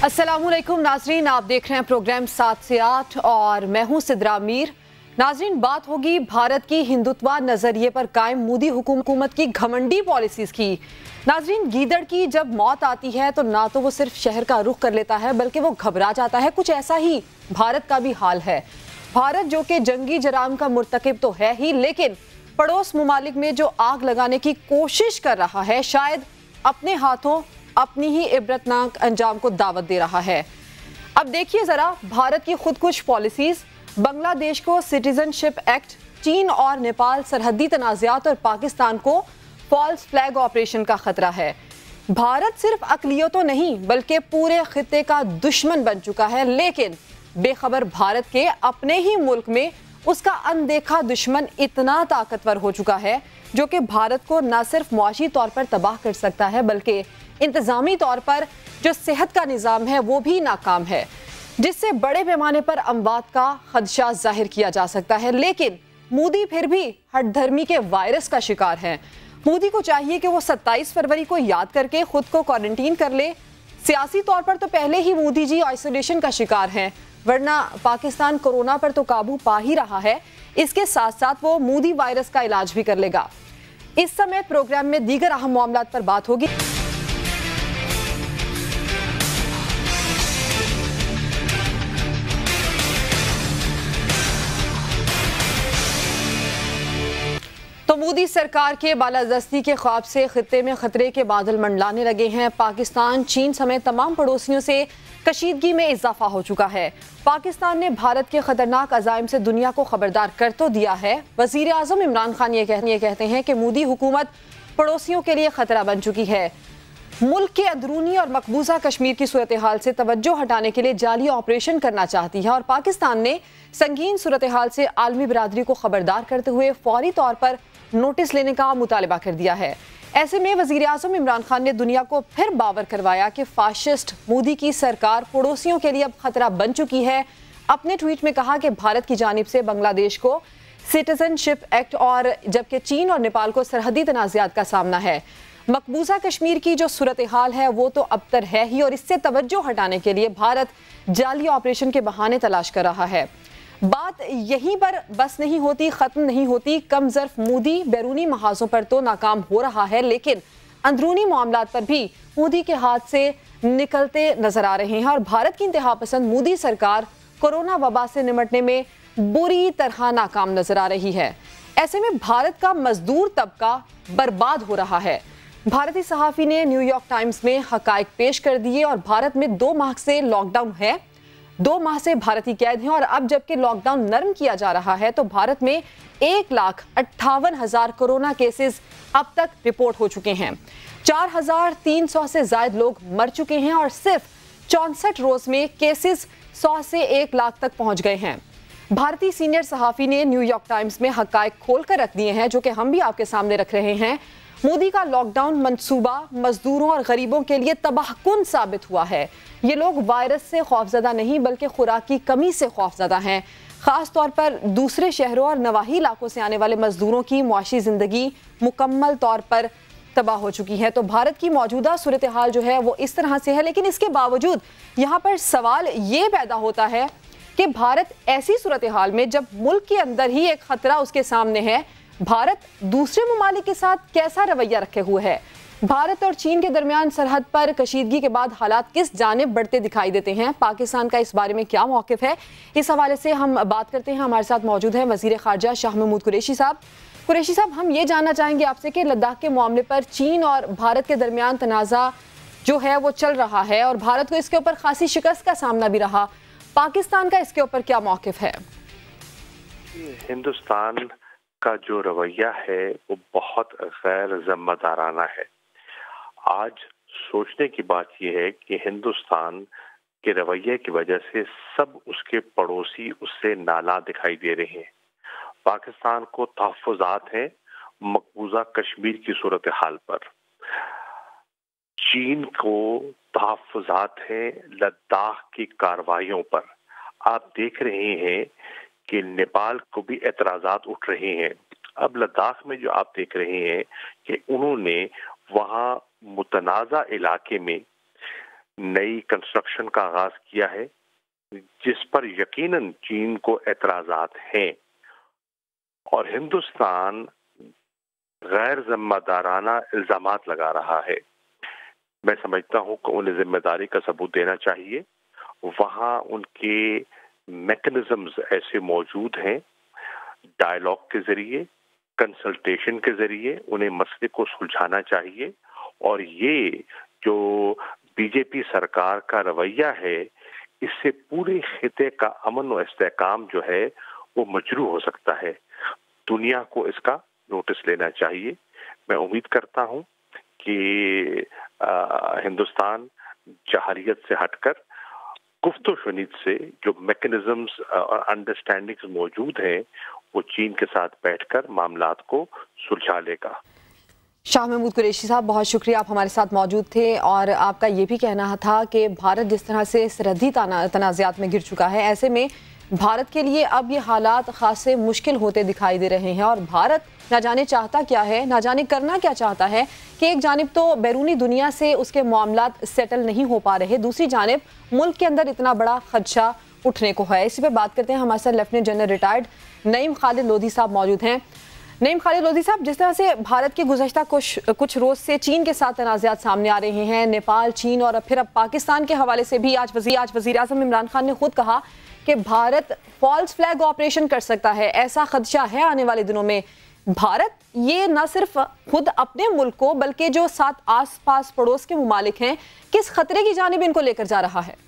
अस्सलामुअलैकुम नाजरीन, आप देख रहे हैं प्रोग्राम 7 से 8 और मैं हूं सिद्रा मीर। नाजरीन, बात होगी भारत की हिंदुत्व नजरिए पर कायम मोदी हुकूमत की घमंडी पॉलिसीज की। नाजरीन, गीदड़ की जब मौत आती है तो ना तो वो सिर्फ शहर का रुख कर लेता है बल्कि वो घबरा जाता है। कुछ ऐसा ही भारत का भी हाल है। भारत जो कि जंगी जराम का मुर्तकिब तो है ही, लेकिन पड़ोस मुमालिक में जो आग लगाने की कोशिश कर रहा है, शायद अपने हाथों अपनी ही इबरतनाक अंजाम को दावत दे रहा है। अब देखिए जरा भारत की खुदकुश पॉलिसीज। बांग्लादेश को सिटीजनशिप एक्ट, चीन और नेपाल सरहदी तनाज़ात और पाकिस्तान को फॉल्स फ्लैग ऑपरेशन का खतरा है। भारत सिर्फ अकलियतों नहीं बल्कि पूरे खित्ते का दुश्मन बन चुका है, लेकिन बेखबर भारत के अपने ही मुल्क में उसका अनदेखा दुश्मन इतना ताकतवर हो चुका है जो कि भारत को न सिर्फ मुआशी तौर पर तबाह कर सकता है बल्कि इंतजामी तौर पर जो सेहत का निज़ाम है वो भी नाकाम है, जिससे बड़े पैमाने पर अमवात का खदशा जाहिर किया जा सकता है। लेकिन मोदी फिर भी हठधर्मी के वायरस का शिकार है। मोदी को चाहिए कि वो 27 फरवरी को याद करके खुद को क्वारंटीन कर ले। सियासी तौर पर तो पहले ही मोदी जी आइसोलेशन का शिकार हैं, वरना पाकिस्तान कोरोना पर तो काबू पा ही रहा है। इसके साथ साथ वो मोदी वायरस का इलाज भी कर लेगा। इस समय प्रोग्राम में दीगर अहम मामलात पर बात होगी। तो मोदी सरकार के बालादस्ती के ख्वाब से खित्ते में खतरे के बादल मंडलाने लगे हैं। पाकिस्तान, चीन समेत तमाम पड़ोसियों से कशीदगी में इजाफा हो चुका है। पाकिस्तान ने भारत के खतरनाक अजाइम से दुनिया को खबरदार कर तो दिया है। वजीर आजम इमरान खान ये कहते हैं कि मोदी हुकूमत पड़ोसियों के लिए खतरा बन चुकी है। मुल्क के अंदरूनी और मकबूजा कश्मीर की सूरत हाल से तवज्जो हटाने के लिए जाली ऑपरेशन करना चाहती है और पाकिस्तान ने संगीन सूरत हाल से आलमी बिरादरी को खबरदार करते हुए फौरी तौर पर नोटिस लेने का मुतालबा कर दिया है। ऐसे में वजीर आजम इमरान खान ने दुनिया को फिर बावर करवाया कि फाशिस्ट मोदी की सरकार पड़ोसियों के लिए अब खतरा बन चुकी है। अपने ट्वीट में कहा कि भारत की जानिब से बांग्लादेश को सिटीजनशिप एक्ट और जबकि चीन और नेपाल को सरहदी तनाज़ात का सामना है। मकबूजा कश्मीर की जो सूरत हाल है वो तो अबतर है ही, और इससे तवज्जो हटाने के लिए भारत जाली ऑपरेशन के बहाने तलाश कर रहा है। बात यहीं पर बस नहीं होती, खत्म नहीं होती। कम ज़र्फ मोदी बैरूनी महाजों पर तो नाकाम हो रहा है, लेकिन अंदरूनी मामलात पर भी मोदी के हाथ से निकलते नजर आ रहे हैं और भारत की इंतहा पसंद मोदी सरकार कोरोना वबा से निपटने में बुरी तरह नाकाम नजर आ रही है। ऐसे में भारत का मजदूर तबका बर्बाद हो रहा है। भारतीय सहाफ़ी ने न्यूयॉर्क टाइम्स में हकायक पेश कर दिए और भारत में 2 माह से लॉकडाउन है। 2 माह से भारतीय कैद हैं और अब जबकि लॉकडाउन नरम किया जा रहा है तो भारत में 1,58,000 कोरोना केसेस अब तक रिपोर्ट हो चुके हैं। 4,300 से ज्यादा लोग मर चुके हैं और सिर्फ 64 रोज में केसेस 100 से 1 लाख तक पहुंच गए हैं। भारतीय सीनियर सहाफ़ी ने न्यूयॉर्क टाइम्स में हकायक खोलकर रख दिए हैं, जो कि हम भी आपके सामने रख रहे हैं। मोदी का लॉकडाउन मंसूबा मजदूरों और गरीबों के लिए तबाहकुन साबित हुआ है। ये लोग वायरस से खौफजदा नहीं बल्कि खुराक की कमी से खौफजदा हैं। खास तौर पर दूसरे शहरों और नवाही इलाकों से आने वाले मजदूरों की मुआशी जिंदगी मुकम्मल तौर पर तबाह हो चुकी है। तो भारत की मौजूदा सूरत हाल जो है वो इस तरह से है, लेकिन इसके बावजूद यहाँ पर सवाल ये पैदा होता है कि भारत ऐसी सूरत हाल में जब मुल्क के अंदर ही एक खतरा उसके सामने है, भारत दूसरे ममालिक के साथ कैसा रवैया रखे हुए है। भारत और चीन के दरमियान सरहद पर कशीदगी के बाद हालात किस जानिब बढ़ते दिखाई देते हैं, पाकिस्तान का इस बारे में क्या मौक़िफ़ है, इस हवाले से हम बात करते हैं। हमारे साथ मौजूद हैं वज़ीर ख़ारजा शाह महमूद कुरैशी साहब। कुरैशी साहब, हम ये जानना चाहेंगे आपसे कि लद्दाख के मामले पर चीन और भारत के दरमियान तनाज़ा जो है वो चल रहा है और भारत को इसके ऊपर खासी शिकस्त का सामना भी रहा, पाकिस्तान का इसके ऊपर क्या मौक़िफ़ है? हिंदुस्तान का जो रवैया है वो बहुत गैर जिम्मेदाराना है। आज सोचने की बात यह है कि हिंदुस्तान के रवैये की वजह से सब उसके पड़ोसी उससे नाला दिखाई दे रहे हैं। पाकिस्तान को तहफ़्फ़ुज़ात हैं मकबूजा कश्मीर की सूरत हाल पर, चीन को तहफ़्फ़ुज़ात हैं लद्दाख की कार्रवाइयों पर। आप देख रहे हैं कि नेपाल को भी एतराज़ात उठ रहे हैं। अब लद्दाख में जो आप देख रहे हैं कि उन्होंने वहाँ मुतनाज़ा इलाके में नई कंस्ट्रक्शन का आगाज किया है, जिस पर यकीनन चीन को एतराजात हैं, और हिंदुस्तान गैर जिम्मेदाराना इल्जामात लगा रहा है। मैं समझता हूं कि उन्हें जिम्मेदारी का सबूत देना चाहिए। वहां उनके मैकेनिज्म्स ऐसे मौजूद हैं, डायलॉग के जरिए, कंसल्टेशन के जरिए उन्हें मसले को सुलझाना चाहिए। और ये जो बीजेपी सरकार का रवैया है, इससे पूरे खिते का अमन और इस्तेहकाम जो है वो मजरूह हो सकता है। दुनिया को इसका नोटिस लेना चाहिए। मैं उम्मीद करता हूं कि हिंदुस्तान जहरियत से हटकर गुफ्तो-शुनीद से जो मैकेनिज्म्स और अंडरस्टैंडिंग्स मौजूद हैं, वो चीन के साथ बैठकर मामलात को सुलझा लेगा। शाह महमूद कुरैशी साहब, बहुत शुक्रिया, आप हमारे साथ मौजूद थे। और आपका ये भी कहना था कि भारत जिस तरह से सरहदी तनाज़ात में गिर चुका है, ऐसे में भारत के लिए अब ये हालात खासे मुश्किल होते दिखाई दे रहे हैं। और भारत ना जाने चाहता क्या है, ना जाने करना क्या चाहता है कि एक जानिब तो बैरूनी दुनिया से उसके मामलात सेटल नहीं हो पा रहे, दूसरी जानिब मुल्क के अंदर इतना बड़ा खदशा उठने को है। इसी पर बात करते हैं। हमारे साथ lieutenant general retired Naeem Khalid Lodhi साहब मौजूद हैं। नईम खालिद लोधी साहब, जिस तरह से भारत के गुज़श्ता कुछ रोज़ से चीन के साथ तनाज़ात सामने आ रहे हैं, नेपाल, चीन और फिर अब पाकिस्तान के हवाले से भी आज वज़ीर आज़म इमरान खान ने खुद कहा कि भारत फॉल्स फ्लैग ऑपरेशन कर सकता है, ऐसा खदशा है आने वाले दिनों में। भारत ये न सिर्फ खुद अपने मुल्क को बल्कि जो साथ आस पास पड़ोस के मुमालिक हैं, किस खतरे की जानिब इनको लेकर जा रहा है?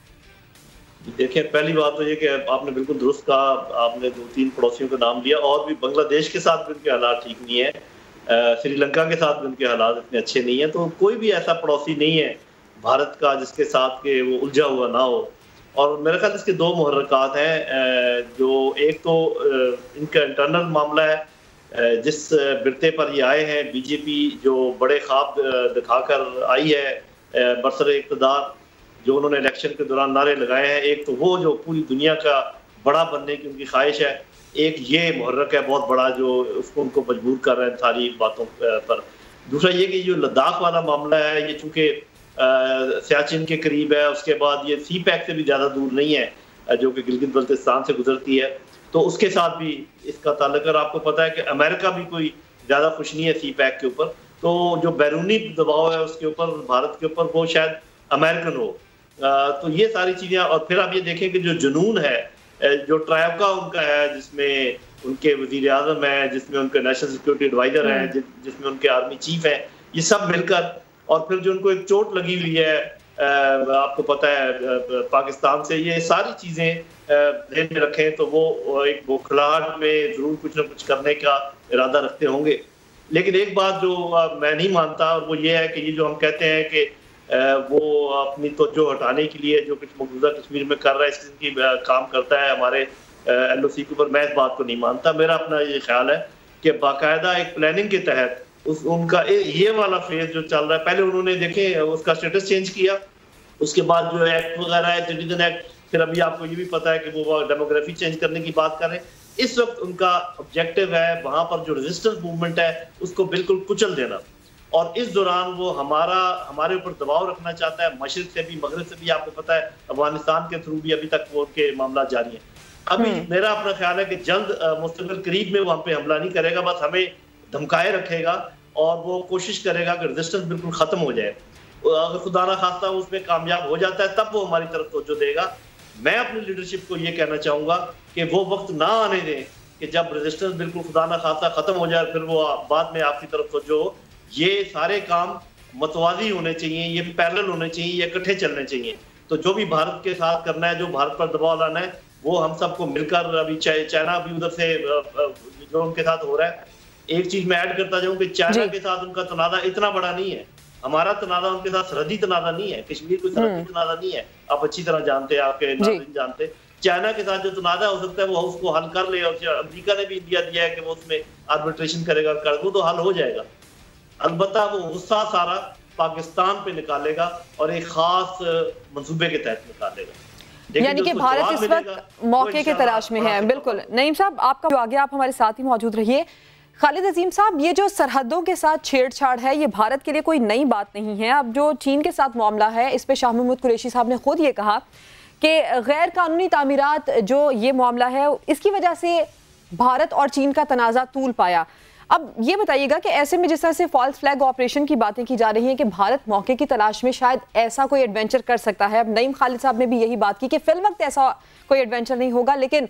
देखिए, पहली बात तो ये कि आपने बिल्कुल दुरुस्त कहा, आपने 2-3 पड़ोसियों का नाम लिया, और भी बांग्लादेश के साथ भी उनके हालात ठीक नहीं है, श्रीलंका के साथ भी उनके हालात इतने अच्छे नहीं है। तो कोई भी ऐसा पड़ोसी नहीं है भारत का जिसके साथ के वो उलझा हुआ ना हो। और मेरे ख्याल इसके 2 मुहर्रकात हैं, जो एक तो इनका इंटरनल मामला है, जिस बिरते पर ये आए हैं, बीजेपी जो बड़े ख्वाब दिखाकर आई है बरसरे इक़्तिदार, जो उन्होंने इलेक्शन के दौरान नारे लगाए हैं। एक तो वो जो पूरी दुनिया का बड़ा बनने की उनकी ख्वाहिश है, एक ये मुहर्रक है बहुत बड़ा जो उसको उनको मजबूर कर रहे हैं सारी बातों पर। दूसरा ये कि जो लद्दाख वाला मामला है, ये चूँकि सियाचिन के करीब है, उसके बाद ये सी पैक से भी ज़्यादा दूर नहीं है जो कि गिलगित बल्तिस्तान से गुजरती है, तो उसके साथ भी इसका ताल्लुक है। आपको पता है कि अमेरिका भी कोई ज़्यादा खुश नहीं है सी पैक के ऊपर, तो जो बैरूनी दबाव है उसके ऊपर, भारत के ऊपर, वो शायद अमेरिकन हो। तो ये सारी चीज़ें, और फिर आप ये देखें कि जो जुनून है, जो ट्रायबका उनका है, जिसमें उनके वज़ीर आज़म है, जिसमें उनके नेशनल सिक्योरिटी एडवाइज़र हैं, जिसमें उनके आर्मी चीफ हैं, ये सब मिलकर, और फिर जो उनको एक चोट लगी हुई है आपको पता है पाकिस्तान से, ये सारी चीज़ें ध्यान में रखें तो वो एक बौखलाहट में ज़रूर कुछ ना कुछ करने का इरादा रखते होंगे। लेकिन एक बात जो मैं नहीं मानता, और वो ये है कि ये जो हम कहते हैं कि वो अपनी तवज्जो हटाने के लिए जो कुछ मौजूदा कश्मीर में कर रहा है, इस किस्म की काम करता है हमारे LOC के ऊपर, मैं इस बात को नहीं मानता। मेरा अपना ये ख्याल है कि बाकायदा एक प्लानिंग के तहत उनका ये वाला फेज जो चल रहा है, पहले उन्होंने देखे उसका स्टेटस चेंज किया, उसके बाद जो एक्ट वगैरह है, सिटीजन एक्ट, फिर अभी आपको ये भी पता है कि वो डेमोग्राफी चेंज करने की बात कर रहे हैं। इस वक्त उनका ऑब्जेक्टिव है वहां पर जो रेजिस्टेंस मूवमेंट है उसको बिल्कुल कुचल देना, और इस दौरान वो हमारे ऊपर दबाव रखना चाहता है, मशरिक से भी मगरब से भी। आपको पता है अफगानिस्तान के थ्रू भी अभी तक वो उनके मामला जारी हैं। अभी मेरा अपना ख्याल है कि जल्द मुस्तकिल करीब में वो हम पे हमला नहीं करेगा, बस हमें धमकाए रखेगा और वो कोशिश करेगा कि रेजिस्टेंस बिल्कुल खत्म हो जाए। अगर खुदा ना खास्ता उसमें कामयाब हो जाता है तब वो हमारी तरफ तवज्जो देगा। मैं अपनी लीडरशिप को ये कहना चाहूंगा कि वो वक्त ना आने दें कि जब रेजिस्टेंस बिल्कुल खुदा ना खास्ता खत्म हो जाए, फिर वो बाद में आपकी तरफ तवज्जो हो। ये सारे काम मतवाजी होने चाहिए, ये पैरेलल होने चाहिए, ये इकट्ठे चलने चाहिए। तो जो भी भारत के साथ करना है, जो भारत पर दबाव लाना है, वो हम सबको मिलकर, अभी चाइना भी उधर से जो उनके साथ हो रहा है। एक चीज मैं ऐड करता जाऊं कि चाइना के साथ उनका तनाज़ा इतना बड़ा नहीं है, हमारा तनाज़ा उनके साथ सरहदी तनाज़ा नहीं है, कश्मीर कोई सरहदी तनाज़ा नहीं है, आप अच्छी तरह जानते हैं, आपके नाज़रीन जानते हैं। चाइना के साथ जो तनाज़ा हो सकता है वो उसको हल कर ले, और अमेरिका ने भी इंडिया दिया है कि वो उसमें आर्बिट्रेशन करेगा, वो तो हल हो जाएगा। अलबत्ता वो गुस्सा सारा पाकिस्तान पे निकालेगा और एक खास मंसूबे के तहत निकालेगा। यानी कि भारत इस वक्त मौके की तलाश में है। बिल्कुल नईम साहब, आपका आगे आप हमारे साथ ही मौजूद रहिए। खालिद अजीम साहब, ये जो सरहदों के साथ छेड़छाड़ है ये भारत के लिए कोई नई बात नहीं है। अब जो चीन के साथ मामला है इस पे शाह महमूद कुरैशी साहब ने खुद ये कहा कि गैर कानूनी तामीरात जो ये मामला है इसकी वजह से भारत और चीन का तनाज़ा तूल पाया। अब ये बताइएगा कि ऐसे में जिस तरह से फॉल्स फ्लैग ऑपरेशन की बातें की जा रही हैं कि भारत मौके की तलाश में शायद ऐसा कोई एडवेंचर कर सकता है। अब नईम खालिद साहब ने भी यही बात की कि फिल वक्त ऐसा कोई एडवेंचर नहीं होगा, लेकिन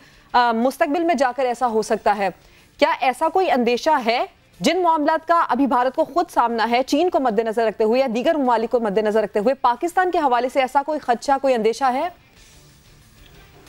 मुस्तकबिल में जाकर ऐसा हो सकता है। क्या ऐसा कोई अंदेशा है जिन मामलात का अभी भारत को खुद सामना है, चीन को मद्देनजर रखते हुए या दीगर ममालिक को मद्देनजर रखते हुए, पाकिस्तान के हवाले से ऐसा कोई खदशा, कोई अंदेशा है?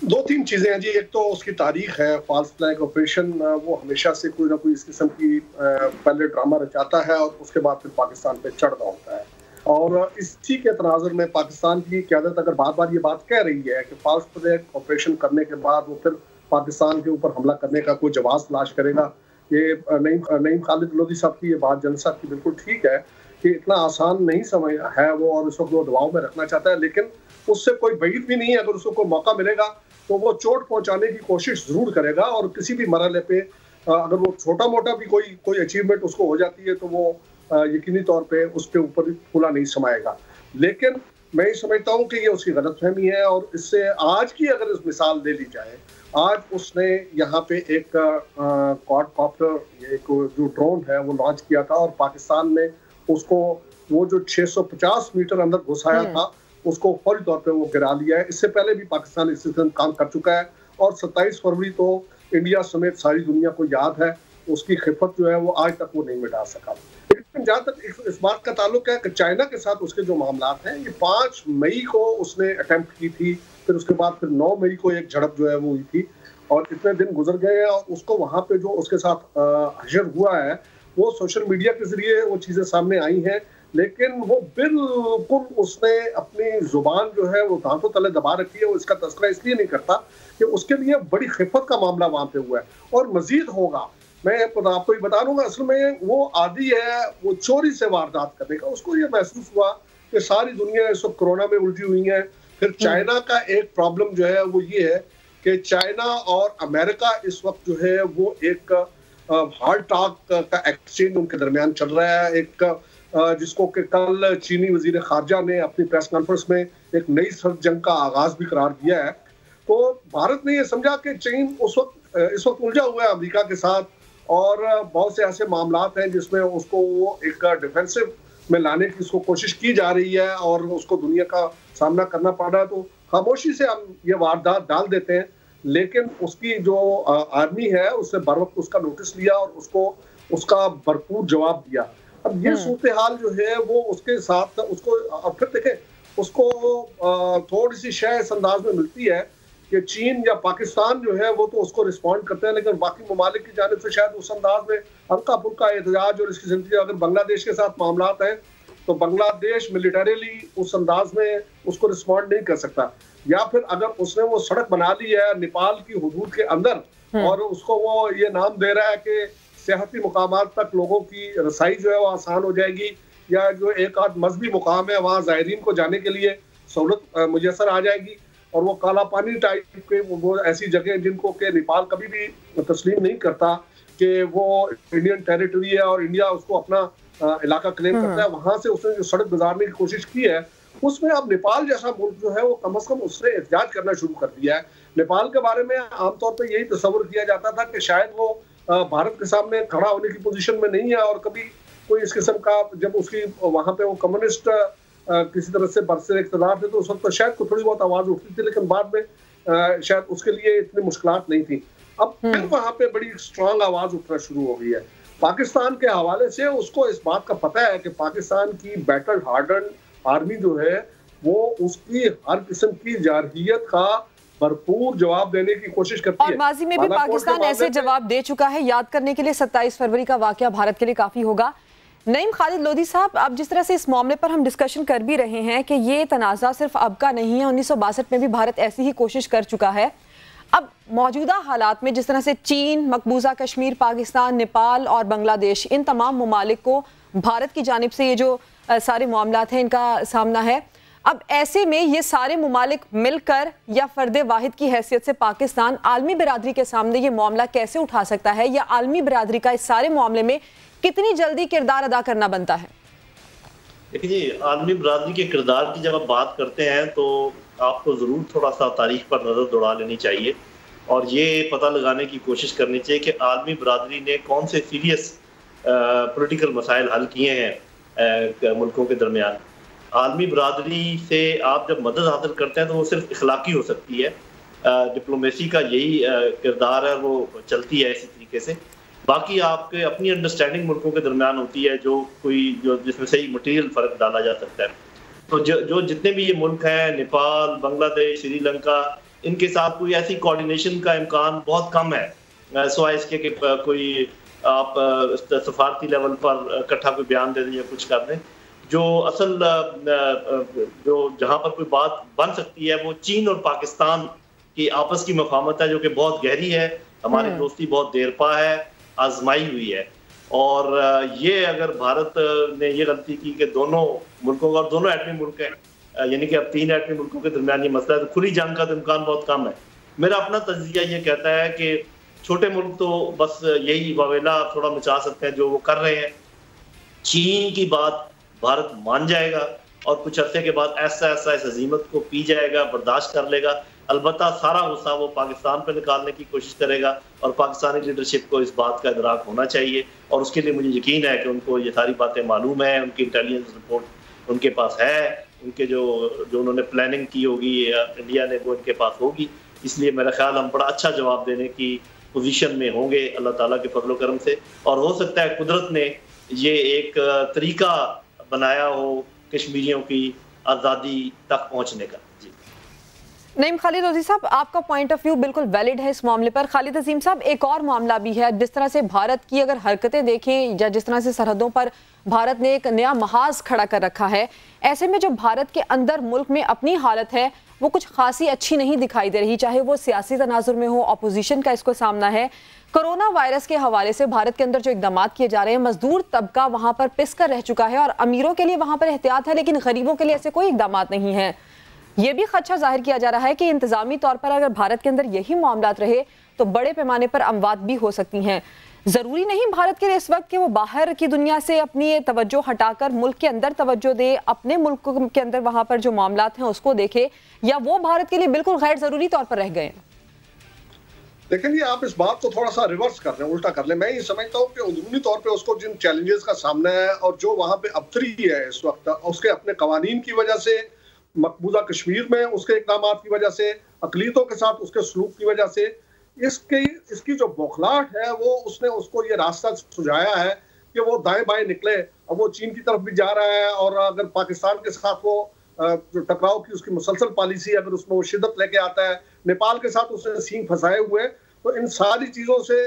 दो तीन चीजें हैं जी। एक तो उसकी तारीख है, फॉल्स फ्लैग ऑपरेशन वो हमेशा से कोई ना कोई इस किस्म की पहले ड्रामा रचाता है और उसके बाद फिर पाकिस्तान पे चढ़ना होता है। और इसी के तनाजुर में पाकिस्तान की क़यादत अगर बार बार ये बात कह रही है कि फॉल्स फ्लैग ऑपरेशन करने के बाद वो फिर पाकिस्तान के ऊपर हमला करने का कोई जवाब तलाश करेगा, ये नईम खालिद लोधी साहब की ये बात जनरल साहब की बिल्कुल ठीक है कि इतना आसान नहीं समझ है वो, और इस वक्त वो दबाव में रखना चाहता है। लेकिन उससे कोई बईद भी नहीं है, अगर उसको कोई मौका मिलेगा तो वो चोट पहुंचाने की कोशिश जरूर करेगा। और किसी भी मरहले पे अगर वो छोटा मोटा भी कोई अचीवमेंट उसको हो जाती है तो वो यकीनी तौर पे उसके ऊपर फूला नहीं समाएगा। लेकिन मैं ये समझता हूँ कि ये उसकी गलतफहमी है। और इससे आज की अगर इस मिसाल ले ली जाए, आज उसने यहाँ पे एक क्वाडकॉप्टर एक जो ड्रोन है वो लॉन्च किया था और पाकिस्तान ने उसको वो जो 650 मीटर अंदर घुसाया था उसको फौरी तौर पे वो गिरा लिया है। इससे पहले भी पाकिस्तान इस सिलसिले में काम कर चुका है और 27 फरवरी तो इंडिया समेत सारी दुनिया को याद है, उसकी खिफत जो है वो आज तक वो नहीं मिटा सका। लेकिन जहाँ तक इस बात का ताल्लुक है कि चाइना के साथ उसके जो मामलात हैं, ये 5 मई को उसने अटेम्प्ट की थी, फिर उसके बाद फिर 9 मई को एक झड़प जो है वो हुई थी और इतने दिन गुजर गए हैं और उसको वहाँ पे जो उसके साथ हशर हुआ है वो सोशल मीडिया के जरिए वो चीज़ें सामने आई हैं। लेकिन वो बिल्कुल उसने अपनी जुबान जो है वो दांतों तले दबा रखी है। वो इसका तस्करा इसलिए नहीं करता कि उसके लिए बड़ी खिफत का मामला वहाँ पे हुआ है और मजीद होगा। मैं आपको ये बता दूंगा, असल में वो आदी है वो चोरी से वारदात करने का। उसको ये महसूस हुआ कि सारी दुनिया इस वक्त कोरोना में उलझी हुई है। फिर चाइना का एक प्रॉब्लम जो है वो ये है कि चाइना और अमेरिका इस वक्त जो है वो एक हार्ड टॉक का एक्सचेंज उनके दरमियान चल रहा है। एक जिसको कि कल चीनी वजीर खारजा ने अपनी प्रेस कॉन्फ्रेंस में एक नई सर्द जंग का आगाज भी करार दिया है। तो भारत ने ये समझा कि चीन इस वक्त उलझा हुआ है अमेरिका के साथ और बहुत से ऐसे मामलात हैं जिसमें उसको वो एक डिफेंसिव में लाने की उसको कोशिश की जा रही है और उसको दुनिया का सामना करना पड़ रहा है। तो खामोशी से हम ये वारदात डाल देते हैं, लेकिन उसकी जो आर्मी है उसने बर वक्त उसका नोटिस लिया और उसको उसका भरपूर जवाब दिया। अब ये सूरत हाल जो है वो उसके साथ उसको और फिर देखें उसको थोड़ी सी शय इस अंदाज में मिलती है कि चीन या पाकिस्तान जो है वो तो उसको रिस्पॉन्ड करते हैं, लेकिन बाकी ममालिक की जानिब से शायद उस अंदाज में हल्का फुल्का एहतजाज और इसकी जिंदगी। अगर बांग्लादेश के साथ मामलात हैं तो बांग्लादेश मिलिटरीली उस अंदाज में उसको रिस्पॉन्ड नहीं कर सकता। या फिर अगर उसने वो सड़क बना ली है नेपाल की हुदूद के अंदर और उसको वो ये नाम दे रहा है कि सियाहती मुकामात तक लोगों की रसाई जो है वो आसान हो जाएगी, या जो एक आध मजहबी मुकाम है वहाँ ज़ायरीन को जाने के लिए सहूलत मुयसर आ जाएगी। और वो काला पानी टाइप के वो ऐसी जगह जिनको कि नेपाल कभी भी तस्लीम नहीं करता कि वो इंडियन टेरिटरी है और इंडिया उसको अपना इलाका क्लेम करता है, वहाँ से उसने जो सड़क गुजारने की कोशिश की है उसमें अब नेपाल जैसा मुल्क जो है वो कम से कम उससे एहतजाज करना शुरू कर दिया है। नेपाल के बारे में आमतौर पर यही तस्वर किया जाता था कि शायद वो भारत के सामने खड़ा होने की पोजीशन में नहीं है और कभी कोई इस किस्म का जब उसकी वहाँ पे वो कम्युनिस्ट किसी तरह से बरसर इक़्तिदार थे तो उस वक्त तो शायद को थोड़ी बहुत आवाज़ उठती थी, लेकिन बाद में शायद उसके लिए इतनी मुश्किलात नहीं थी। अब फिर वहाँ पे बड़ी स्ट्रांग आवाज़ उठना शुरू हो गई है। पाकिस्तान के हवाले से उसको इस बात का पता है कि पाकिस्तान की बैटल हार्डन आर्मी जो है वो उसकी हर किस्म की जारहियत का भरपूर जवाब देने की कोशिश करती है। और माजी में भी पाकिस्तान ऐसे जवाब दे चुका है। याद करने के लिए 27 फरवरी का वाकया भारत के लिए काफी होगा। नईम खालिद लोधी साहब, अब जिस तरह से इस मामले पर हम डिस्कशन कर भी रहे हैं कि ये तनाज़ा सिर्फ अब का नहीं है, 1962 में भी भारत ऐसी ही कोशिश कर चुका है। अब मौजूदा हालात में जिस तरह से चीन, मकबूजा कश्मीर, पाकिस्तान, नेपाल और बांग्लादेश, इन तमाम ममालिक को भारत की जानिब से ये जो सारे मामलात हैं इनका सामना है। अब ऐसे में ये सारे मुमालिक मिलकर या फर्दे वाहिद की हैसियत से पाकिस्तान आलमी बिरादरी के सामने ये मामला कैसे उठा सकता है, या आलमी बिरादरी का इस सारे मामले में कितनी जल्दी किरदार अदा करना बनता है? देखिए जी, आलमी बिरादरी के किरदार की जब आप बात करते हैं तो आपको ज़रूर थोड़ा सा तारीख पर नज़र दौड़ा लेनी चाहिए और ये पता लगाने की कोशिश करनी चाहिए कि आलमी बिरादरी ने कौन से सीरियस पॉलिटिकल मसाइल हल किए हैं मुल्कों के दरमियान। आलमी बिरादरी से आप जब मदद हासिल करते हैं तो वो सिर्फ इखलाकी हो सकती है, डिप्लोमेसी का यही किरदार है, वो चलती है इसी तरीके से। बाकी आपके अपनी अंडरस्टैंडिंग मुल्कों के दरमियान होती है जो जिसमें सही मटीरियल फ़र्क डाला जा सकता है। तो जो जितने भी ये मुल्क हैं, नेपाल, बांग्लादेश, श्रीलंका, इनके साथ कोई ऐसी कोऑर्डिनेशन का इम्कान बहुत कम है सिवाय इसके कि कोई आप सफारती लेवल पर इकट्ठा कोई बयान दे दें या कुछ कर दें। जो असल जो जहाँ पर कोई बात बन सकती है वो चीन और पाकिस्तान की आपस की मफाहमत है जो कि बहुत गहरी है, हमारी दोस्ती बहुत देरपा है, आजमाई हुई है। और ये अगर भारत ने ये गलती की कि दोनों मुल्कों का, और दोनों एटमी मुल्क हैं, यानी कि अब 3 एटमी मुल्कों के दरमियान ये मसला है, तो खुली जंग का तो इम्कान बहुत कम है। मेरा अपना तज्जिया ये कहता है कि छोटे मुल्क तो बस यही वावेला थोड़ा मचा सकते हैं जो वो कर रहे हैं। चीन की बात भारत मान जाएगा और कुछ अरसे के बाद ऐसा इस हजीमत को पी जाएगा, बर्दाश्त कर लेगा। अलबत्ता सारा गुस्सा वो पाकिस्तान पर निकालने की कोशिश करेगा और पाकिस्तानी लीडरशिप को इस बात का इदराक होना चाहिए और उसके लिए मुझे यकीन है कि उनको ये सारी बातें मालूम है, उनकी इंटेलिजेंस रिपोर्ट उनके पास है, उनके जो उन्होंने प्लानिंग की होगी इंडिया ने वो इनके पास होगी। इसलिए मेरा ख्याल हम बड़ा अच्छा जवाब देने की पोजीशन में होंगे अल्लाह ताला के फजल करम से। और हो सकता है कुदरत ने ये एक तरीका बनाया हो कश्मीरियों की आज़ादी तक पहुँचने का। जी नईम खालिद अजीज साहब, आपका पॉइंट ऑफ व्यू बिल्कुल वैलिड है इस मामले पर। खालिद अजीम साहब, एक और मामला भी है, जिस तरह से भारत की अगर हरकतें देखें या जिस तरह से सरहदों पर भारत ने एक नया महाज खड़ा कर रखा है, ऐसे में जो भारत के अंदर मुल्क में अपनी हालत है वो कुछ खासी अच्छी नहीं दिखाई दे रही, चाहे वो सियासी तनाजुर में हो, अपोजिशन का इसको सामना है। कोरोना वायरस के हवाले से भारत के अंदर जो इकदाम किए जा रहे हैं, मजदूर तबका वहां पर पिस कर रह चुका है और अमीरों के लिए वहां पर एहतियात है, लेकिन गरीबों के लिए ऐसे कोई इकदाम नहीं है। ये भी खदशा जाहिर किया जा रहा है कि इंतजामी तौर पर अगर भारत के अंदर यही मामलात रहे तो बड़े पैमाने पर अमवात भी हो सकती हैं। जरूरी नहीं भारत के लिए इस वक्त कि वो बाहर की दुनिया से अपनी तवज्जो हटाकर मुल्क के अंदर तवज्जो दे, अपने मुल्क के अंदर वहां पर जो मामलात हैं उसको देखे, या वो भारत के लिए बिल्कुल गैर जरूरी तौर पर रह गए हैं? लेकिन ये आप इस बात को थोड़ा सा रिवर्स कर रहे हैं, उल्टा कर ले। मैं ये समझता हूँ कि अंदरूनी तौर पे उसको जिन चैलेंजेस का सामना है और जो वहाँ पे अबतरी है इस वक्त, उसके अपने कवानीन की वजह से, मकबूजा कश्मीर में उसके इक़दाम की वजह से, अक़लियतों के साथ उसके सलूक की वजह से, इसकी जो बौखलाहट है वो उसने उसको ये रास्ता सुझाया है कि वो दाएं बाएं निकले। अब वो चीन की तरफ भी जा रहा है और अगर पाकिस्तान के साथ वो जो टकराव की उसकी मुसलसल पॉलिसी अगर उसमें वो शिद्दत लेके आता है, नेपाल के साथ उसने सींग फंसाए हुए, तो इन सारी चीज़ों से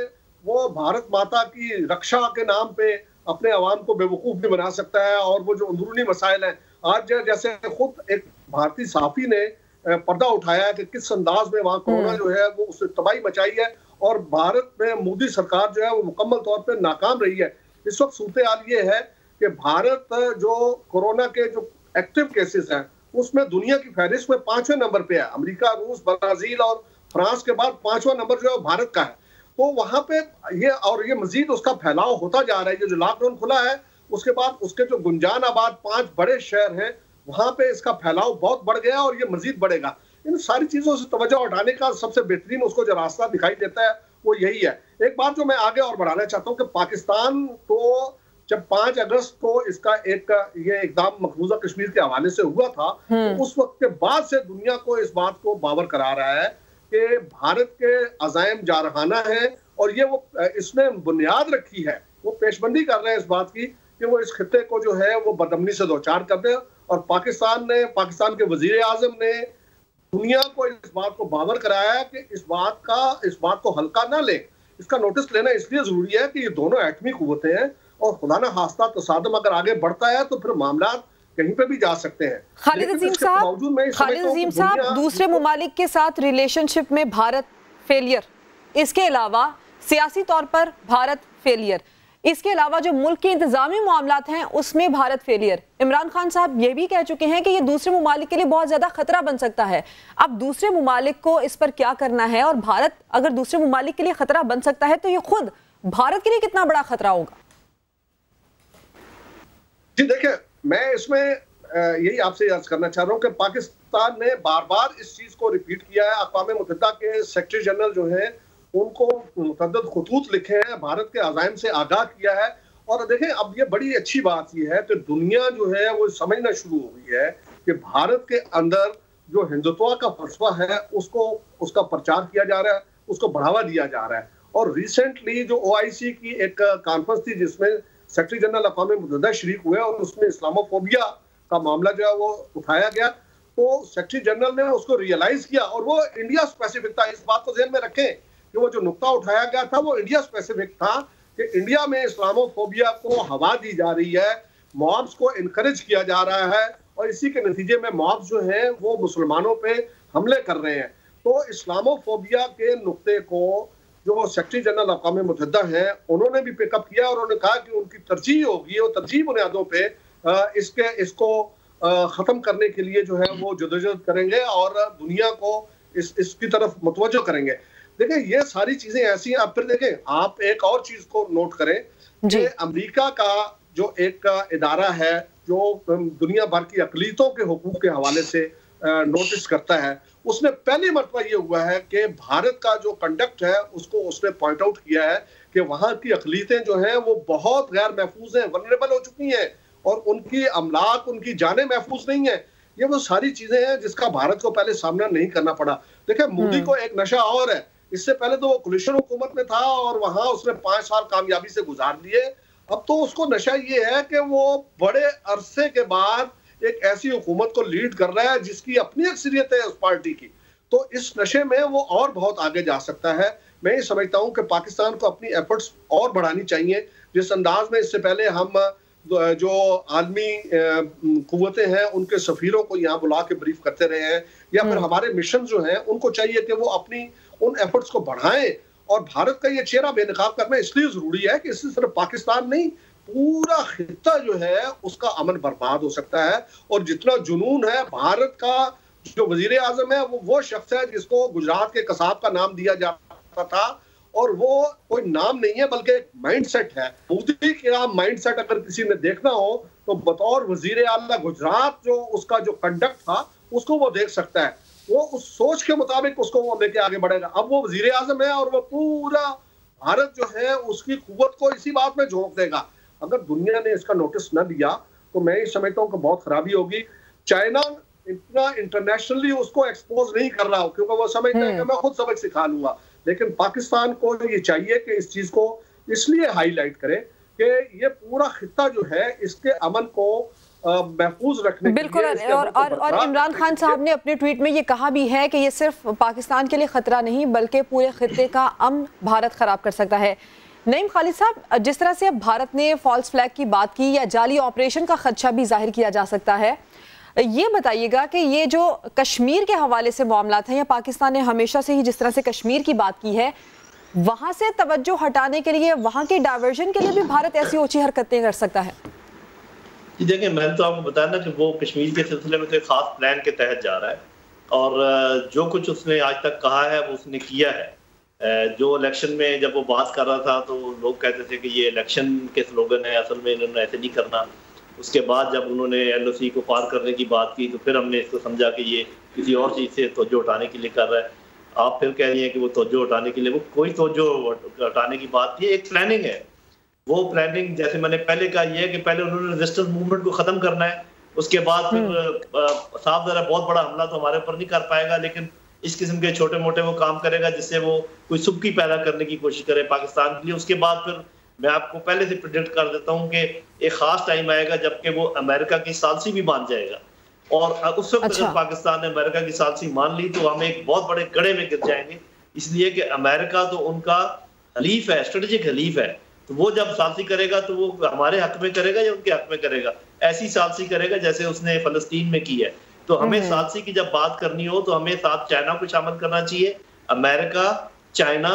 वो भारत माता की रक्षा के नाम पे अपने अवाम को बेवकूफ़ भी बना सकता है। और वो जो अंदरूनी मसाइल हैं, आज जैसे खुद एक भारतीय सहाफ़ी ने पर्दा उठाया है कि किस अंदाज में वहाँ कोरोना जो है वो उसने तबाही मचाई है और भारत में मोदी सरकार जो है वो मुकम्मल तौर पे नाकाम रही है। इस वक्त सूरत हाल ये है कि भारत जो कोरोना के जो एक्टिव केसेस हैं उसमें दुनिया की फहरिस्त में 5वें नंबर पे है। अमेरिका, रूस, ब्राजील और फ्रांस के बाद 5वां नंबर जो है भारत का है। तो वहाँ पे ये मजीद उसका फैलाव होता जा रहा है। ये जो लॉकडाउन खुला है उसके बाद उसके जो गुंजान आबाद 5 बड़े शहर हैं वहाँ पे इसका फैलाव बहुत बढ़ गया और ये मजीद बढ़ेगा। इन सारी चीज़ों से तवज्जो हटाने का सबसे बेहतरीन उसको जो रास्ता दिखाई देता है वो यही है। एक बात जो मैं आगे और बढ़ाना चाहता हूँ कि पाकिस्तान को जब 5 अगस्त को इसका ये इक़दाम मकबूजा कश्मीर के हवाले से हुआ था, तो उस वक्त के बाद से दुनिया को इस बात को बावर करा रहा है कि भारत के अज़ाइम जारहाना है और ये वो इसने बुनियाद रखी है, वो पेशबंदी कर रहे हैं इस बात की कि वो इस खित्ते को जो है वो बदअमनी से दोचार कर दे। और पाकिस्तान के वजीर आज़म ने दुनिया को इस बात को बावर कराया है कि इस बात को हल्का ना ले। इसका नोटिस लेना इसलिए जरूरी है कि ये दोनों एटमी कुव्वतें हैं और खुदा न खास्ता तसादम अगर आगे बढ़ता है तो फिर मामला कहीं पे भी जा सकते हैं। खालिद अजीम साहब, दूसरे मुमालिक के साथ रिलेशनशिप में भारत फेलियर, इसके अलावा सियासी तौर पर भारत फेलियर, इसके अलावा जो मुल्क के इंतजामी मामलात हैं उसमें भारत फेलियर। इमरान खान साहब ये भी कह चुके हैं कि ये दूसरे ममालिक के लिए बहुत ज्यादा खतरा बन सकता है। अब दूसरे ममालिक को इस पर क्या करना है, और भारत अगर दूसरे ममालिक के लिए खतरा बन सकता है तो ये खुद भारत के लिए कितना बड़ा खतरा होगा? जी देखिए, मैं इसमें यही आपसे अर्ज करना चाह रहा हूँ कि पाकिस्तान ने बार बार इस चीज को रिपीट किया है। अक़वाम मुत्तहिदा के सेक्रेटरी जनरल जो है उनको मुतअद्दिद खुतूत लिखे हैं, भारत के अज़ाइम से आगाह किया है। और देखें, अब ये बड़ी अच्छी बात ये है कि दुनिया जो है वो समझना शुरू हो गई है कि भारत के अंदर जो हिंदुत्व का फलसफा है उसका प्रचार किया जा रहा है, उसको बढ़ावा दिया जा रहा है। और रिसेंटली जो OIC की एक कॉन्फ्रेंस थी जिसमें सेक्रेटरी जनरल अक़वाम मुत्तहिदा शरीक हुए और उसमें इस्लामोफोबिया का मामला जो है वो उठाया गया, तो सेक्रेटरी जनरल ने उसको रियलाइज किया और वो इंडिया स्पेसिफिक था। इस बात को ध्यान में रखें कि वो जो नुक्ता उठाया गया था वो इंडिया स्पेसिफिक था कि इंडिया में इस्लामोफोबिया को हवा दी जा रही है, मॉब्स को इनकरेज किया जा रहा है और इसी के नतीजे में मॉब्स जो हैं वो मुसलमानों पे हमले कर रहे हैं। तो इस्लामोफोबिया के नुक्ते को जो सेक्रेटरी जनरल अक़वाम मुत्तहिदा हैं उन्होंने भी पिकअप किया और उन्होंने कहा कि उनकी तरजीह होगी और तरजीह बुनियादों पे इसको खत्म करने के लिए जो है वो जदोजहद करेंगे और दुनिया को इसकी तरफ मुतवज्जो करेंगे। देखिए, ये सारी चीजें ऐसी हैं। अब फिर देखें, आप एक और चीज को नोट करें कि अमेरिका का जो एक इदारा है जो दुनिया भर की अक़लियतों के हुकूक के हवाले से नोटिस करता है, उसने पहली मरतबा ये हुआ है कि भारत का जो कंडक्ट है उसको उसने पॉइंट आउट किया है कि वहां की अक़लियतें जो हैं वो बहुत गैर महफूज हैं, वल्नरेबल हो चुकी हैं और उनकी अमलाक, उनकी जानें महफूज नहीं है। ये वो सारी चीजें हैं जिसका भारत को पहले सामना नहीं करना पड़ा। देखिए, मोदी को एक नशा और है, इससे पहले तो वो कोलिशन हुकूमत में था और वहां उसने 5 साल कामयाबी से गुजार दिए। अब तो उसको नशा ये है कि वो बड़े अरसे के बाद एक ऐसी हुकूमत को लीड कर रहा है जिसकी अपनी अक्सरियत है उस पार्टी की। तो इस नशे में वो और बहुत आगे जा सकता है। मैं ये समझता हूँ कि पाकिस्तान को अपनी एफर्ट्स और बढ़ानी चाहिए। जिस अंदाज में इससे पहले हम जो आलमी कुव्वतें हैं उनके सफीरों को यहाँ बुला के ब्रीफ करते रहे हैं, या फिर हमारे मिशन जो हैं उनको चाहिए कि वो अपनी उन एफर्ट्स को बढ़ाएं। और भारत का ये चेहरा बेनकाब करना इसलिए जरूरी है कि इससे सिर्फ पाकिस्तान नहीं, पूरा खित्ता जो है उसका अमन बर्बाद हो सकता है। और जितना जुनून है, भारत का जो वजीर आजम है वो शख्स है जिसको गुजरात के कसाब का नाम दिया जाता था, और वो कोई नाम नहीं है बल्कि एक माइंडसेट है। मोदी का माइंडसेट अगर किसी ने देखना हो तो बतौर वजीर आला गुजरात जो उसका जो कंडक्ट था उसको वो देख सकता है। वो उस सोच के मुताबिक उसको वो लेके आगे बढ़ेगा। अब वो वजीर आजम है और वो पूरा भारत जो है उसकी कुव्वत को इसी बात में झोंक देगा। अगर दुनिया ने इसका नोटिस न दिया तो मैं ये समझता हूँ कि बहुत खराबी होगी। चाइना इतना इंटरनेशनली उसको एक्सपोज नहीं कर रहा हो क्योंकि वो समझता है कि मैं खुद सबक सिखा लूंगा, लेकिन पाकिस्तान को ये चाहिए कि इस चीज को इसलिए हाईलाइट करे कि ये पूरा खित्ता जो है इसके अमन को महफूज रखने बिल्कुल। और इमरान खान साहब ने अपने ट्वीट में ये कहा भी है कि ये सिर्फ पाकिस्तान के लिए खतरा नहीं बल्कि पूरे खित्ते का अमन भारत खराब कर सकता है। नईम खालिद साहब, जिस तरह से अब भारत ने फॉल्स फ्लैग की बात की या जाली ऑपरेशन का खदशा भी जाहिर किया जा सकता है, ये बताइएगा कि ये जो कश्मीर के हवाले से मामलात हैं या पाकिस्तान ने हमेशा से ही जिस तरह से कश्मीर की बात की है, वहां से तवज्जो हटाने के लिए, वहां के डायवर्जन के लिए भी भारत ऐसी ओछी हरकतें कर सकता है? जी देखिए, मैंने तो आपको बताया ना कि वो कश्मीर के सिलसिले में तो एक खास प्लान के तहत जा रहा है और जो कुछ उसने आज तक कहा है वो उसने किया है। जो इलेक्शन में जब वो बात कर रहा था तो लोग कहते थे कि ये इलेक्शन के स्लोगन है, असल में इन्होंने ऐसे नहीं करना। उसके बाद जब उन्होंने LOC को पार करने की बात की तो फिर हमने इसको समझा कि ये किसी और चीज़ से तवज्जो हटाने के लिए कर रहा है। आप फिर कह रही हैं कि वो तवज्जो हटाने के लिए, वो कोई तवज्जो हटाने की बात नहीं है, एक प्लानिंग है। वो प्लानिंग जैसे मैंने पहले कहा, ये है कि पहले उन्होंने रेजिस्टेंस मूवमेंट को ख़त्म करना है, उसके बाद फिर साफ ज़रा बहुत बड़ा हमला तो हमारे ऊपर नहीं कर पाएगा, लेकिन इस किस्म के छोटे मोटे वो काम करेगा जिससे वो कोई सुबकी पैदा करने की कोशिश करे पाकिस्तान के लिए। उसके बाद फिर मैं आपको पहले से प्रेडिक्ट कर देता हूँ कि एक खास टाइम आएगा जबकि वो अमेरिका की सालसी भी मान जाएगा और उस वक्त अगर पाकिस्तान ने अमेरिका की सालसी मान ली तो हम एक बहुत बड़े गड्ढे में गिर जाएंगे, इसलिए कि अमेरिका तो उनका हलीफ है, स्ट्रेटेजिक हलीफ है। तो वो जब सालसी करेगा तो वो हमारे हक में करेगा या उनके हक में करेगा? ऐसी सालसी करेगा जैसे उसने फलस्तीन में की है। तो हमें सालसी की जब बात करनी हो तो हमें साथ चाइना को शामिल करना चाहिए, अमेरिका, चाइना,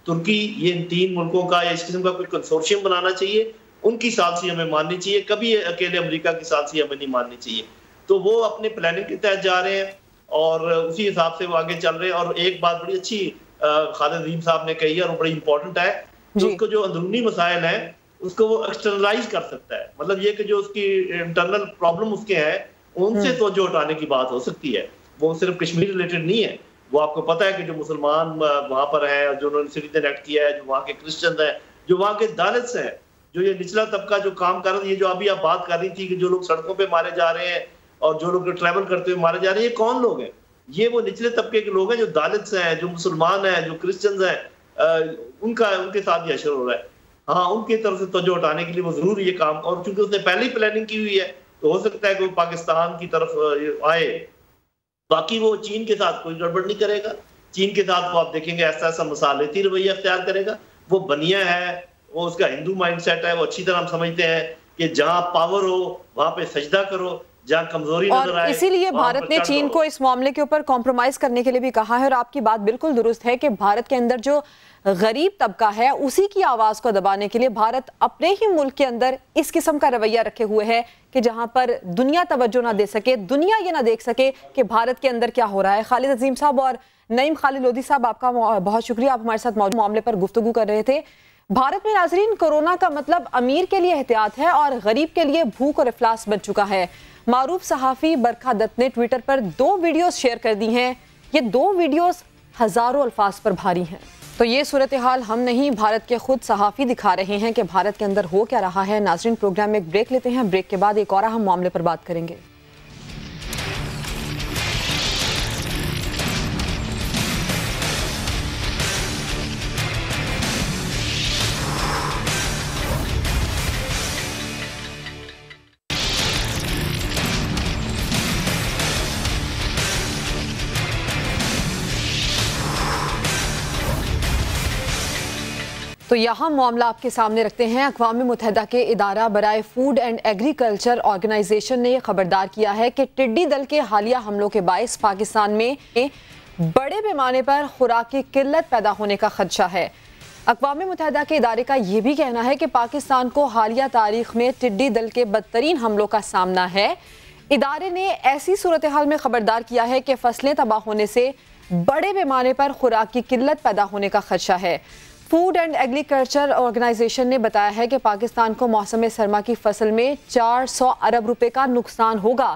तुर्की, ये इन 3 मुल्कों का या इस किस्म का कोई कंसोर्शियम बनाना चाहिए, उनकी सालसी हमें माननी चाहिए, कभी अकेले अमेरिका की सालसी हमें नहीं माननी चाहिए। तो वो अपने प्लानिंग के तहत जा रहे हैं और उसी हिसाब से वो आगे चल रहे हैं। और एक बात बड़ी अच्छी खालिद अजीम साहब ने कही है और बड़ी इंपॉर्टेंट है, तो उसको जो अंदरूनी मसाइल हैं उसको वो एक्सटर्नलाइज कर सकता है। मतलब ये कि जो उसकी इंटरनल प्रॉब्लम उसके हैं उनसे तवज्जो हटाने की बात हो सकती है, वो सिर्फ कश्मीर रिलेटेड नहीं है। वो आपको पता है कि जो मुसलमान वहां पर हैं, जो उन्होंने सिटीजन एक्ट किया है, जो वहाँ के क्रिश्चियन हैं, जो वहाँ के दलित्स हैं, जो ये निचला तबका जो काम कर रहा है, ये जो अभी आप बात कर रही थी कि जो लोग सड़कों पे मारे जा रहे हैं और जो लोग ट्रैवल करते हुए मारे जा रहे हैं, ये कौन लोग हैं? ये वो निचले तबके के लोग हैं, जो दलित्स हैं, जो मुसलमान हैं, जो क्रिश्चियंस हैं, उनके साथ ये अशर हो रहा है। हाँ, उनकी तरफ से तवज्जो हटाने के लिए वो जरूर ये काम, और चूंकि उसने पहले ही प्लानिंग की हुई है तो हो सकता है कि वो पाकिस्तान की तरफ आए। बाकी वो चीन के साथ कोई गड़बड़ नहीं करेगा। चीन के साथ वो आप देखेंगे ऐसा ऐसा मसालेती रवैया अख्तियार करेगा। वो बनिया है, वो उसका हिंदू माइंडसेट है, वो अच्छी तरह हम समझते हैं कि जहाँ पावर हो वहां पे सजदा करो, जहाँ कमजोरी नजर आए। इसीलिए भारत ने चीन को इस मामले के ऊपर कॉम्प्रोमाइज करने के लिए भी कहा है। और आपकी बात बिल्कुल दुरुस्त है कि भारत के अंदर जो गरीब तबका है उसी की आवाज को दबाने के लिए भारत अपने ही मुल्क के अंदर इस किस्म का रवैया रखे हुए है कि जहां पर दुनिया तवज्जो ना दे सके, दुनिया ये ना देख सके कि भारत के अंदर क्या हो रहा है। खालिद अजीम साहब और नईम खालिद लोधी साहब, आपका बहुत शुक्रिया, आप हमारे साथ मौजूद मामले पर गुफ्तगू कर रहे थे। भारत में नाजरीन, कोरोना का मतलब अमीर के लिए एहतियात है और गरीब के लिए भूख और इफलास बन चुका है। मारूफ सहाफी बरखा दत्त ने ट्विटर पर 2 वीडियोस शेयर कर दी हैं। ये 2 वीडियोस हजारों अल्फाज पर भारी हैं। तो ये सूरत हाल हम नहीं, भारत के खुद सहाफी दिखा रहे हैं कि भारत के अंदर हो क्या रहा है। नाजरीन, प्रोग्राम में एक ब्रेक लेते हैं, ब्रेक के बाद एक और अहम मामले पर बात करेंगे। तो यहाँ मामला आपके सामने रखते हैं। अक़वाम मुत्तहिदा के इदारा बराए फूड एंड एग्रीकल्चर ऑर्गेनाइजेशन ने खबरदार किया है कि टिड्डी दल के हालिया हमलों के बायस पाकिस्तान में बड़े पैमाने पर खुराक की किल्लत पैदा होने का खदशा है। अक़वाम मुत्तहिदा के इदारे का यह भी कहना है कि पाकिस्तान को हालिया तारीख में टिड्डी दल के बदतरीन हमलों का सामना है। इदारे ने ऐसी सूरत हाल में खबरदार किया है कि फसलें तबाह होने से बड़े पैमाने पर खुराक की किल्लत पैदा होने का खदशा है। फूड एंड एग्रीकल्चर ऑर्गेनाइजेशन ने बताया है कि पाकिस्तान को मौसम सरमा की फसल में 400 अरब रुपए का नुकसान होगा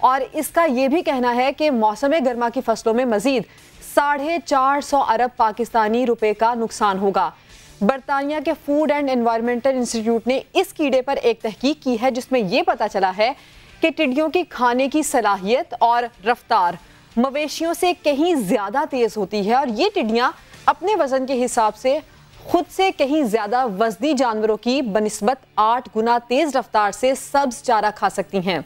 और इसका यह भी कहना है कि मौसम गर्मा की फसलों में मजीद 450 अरब पाकिस्तानी रुपए का नुकसान होगा। बरतानिया के फूड एंड एनवायरमेंटल इंस्टीट्यूट ने इस कीड़े पर एक तहकीक की है जिसमें यह पता चला है कि टिड्डियों की खाने की सलाहियत और रफ्तार मवेशियों से कहीं ज्यादा तेज होती है और ये टिड्डियां अपने वजन के हिसाब से खुद से कहीं ज्यादा वजनी जानवरों की बनिस्बत 8 गुना तेज रफ्तार से सब्ज चारा खा सकती हैं।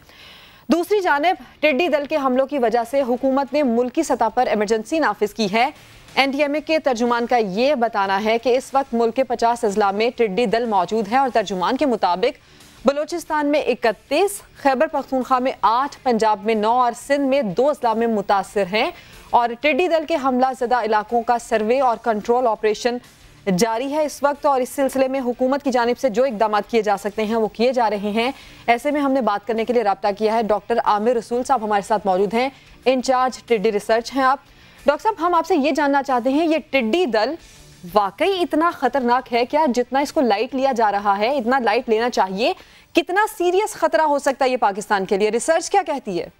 दूसरी जानिब टिड्डी दल के हमलों की वजह से हुकूमत ने मुल्की सतह पर इमरजेंसी नाफिज की है। NDMA के तर्जुमान का ये बताना है कि इस वक्त मुल्क के 50 अजला में टिड्डी दल मौजूद है और तर्जुमान के मुताबिक बलोचिस्तान में 31, खैबर पख्तूनख्वा में 8, पंजाब में 9 और सिंध में 2 अजला में मुतासिर हैं। और टिड्डी दल के हमला ज़दा इलाकों का सर्वे और कंट्रोल ऑपरेशन जारी है इस वक्त और इस सिलसिले में हुकूमत की जानिब से जो इकदाम किए जा सकते हैं वो किए जा रहे हैं। ऐसे में हमने बात करने के लिए रब्ता किया है। डॉक्टर आमिर रसूल साहब हमारे साथ मौजूद हैं, इंचार्ज टिड्डी रिसर्च हैं आप। डॉक्टर साहब, हम आपसे ये जानना चाहते हैं, ये टिड्डी दल वाकई इतना खतरनाक है क्या जितना इसको लाइट लिया जा रहा है? इतना लाइट लेना चाहिए? कितना सीरियस खतरा हो सकता है ये पाकिस्तान के लिए? रिसर्च क्या कहती है?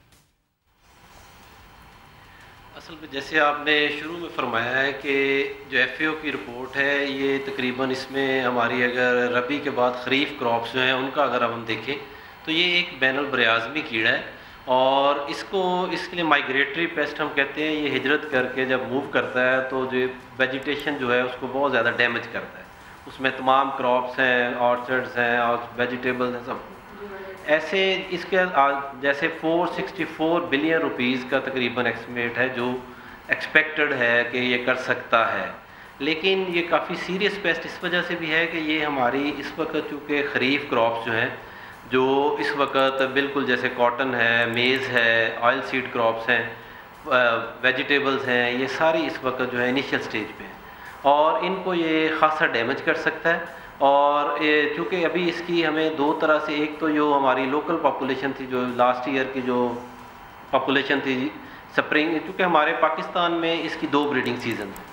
असल में जैसे आपने शुरू में फरमाया है कि जो FAO की रिपोर्ट है ये तकरीबन इसमें हमारी अगर रबी के बाद खरीफ क्रॉप्स जो हैं उनका अगर हम देखें तो ये एक बैनुल बराआज़मी कीड़ा है और इसके लिए माइग्रेटरी पेस्ट हम कहते हैं। ये हिजरत करके जब मूव करता है तो जो वेजिटेशन जो है उसको बहुत ज़्यादा डैमेज करता है। उसमें तमाम क्रॉप्स हैं, ऑर्चर्ड्स हैं और वेजिटेबल्स हैं, सब ऐसे। इसके जैसे 464 बिलियन रुपीज़ का तकरीबन एस्टिमेट है जो एक्सपेक्टेड है कि ये कर सकता है। लेकिन ये काफ़ी सीरियस पेस्ट इस वजह से भी है कि ये हमारी इस वक्त चूँकि ख़रीफ क्रॉप्स जो हैं जो इस वक्त बिल्कुल जैसे कॉटन है, मेज़ है, ऑयल सीड क्रॉप्स हैं, वेजिटेबल्स हैं, ये सारी इस वक्त जो है इनिशियल स्टेज पे हैं और इनको ये खासा डैमेज कर सकता है। और चूँकि अभी इसकी हमें दो तरह से, एक तो जो हमारी लोकल पॉपुलेशन थी, जो लास्ट ईयर की जो पॉपुलेशन थी स्प्रिंग, क्योंकि हमारे पाकिस्तान में इसकी दो ब्रीडिंग सीज़न है,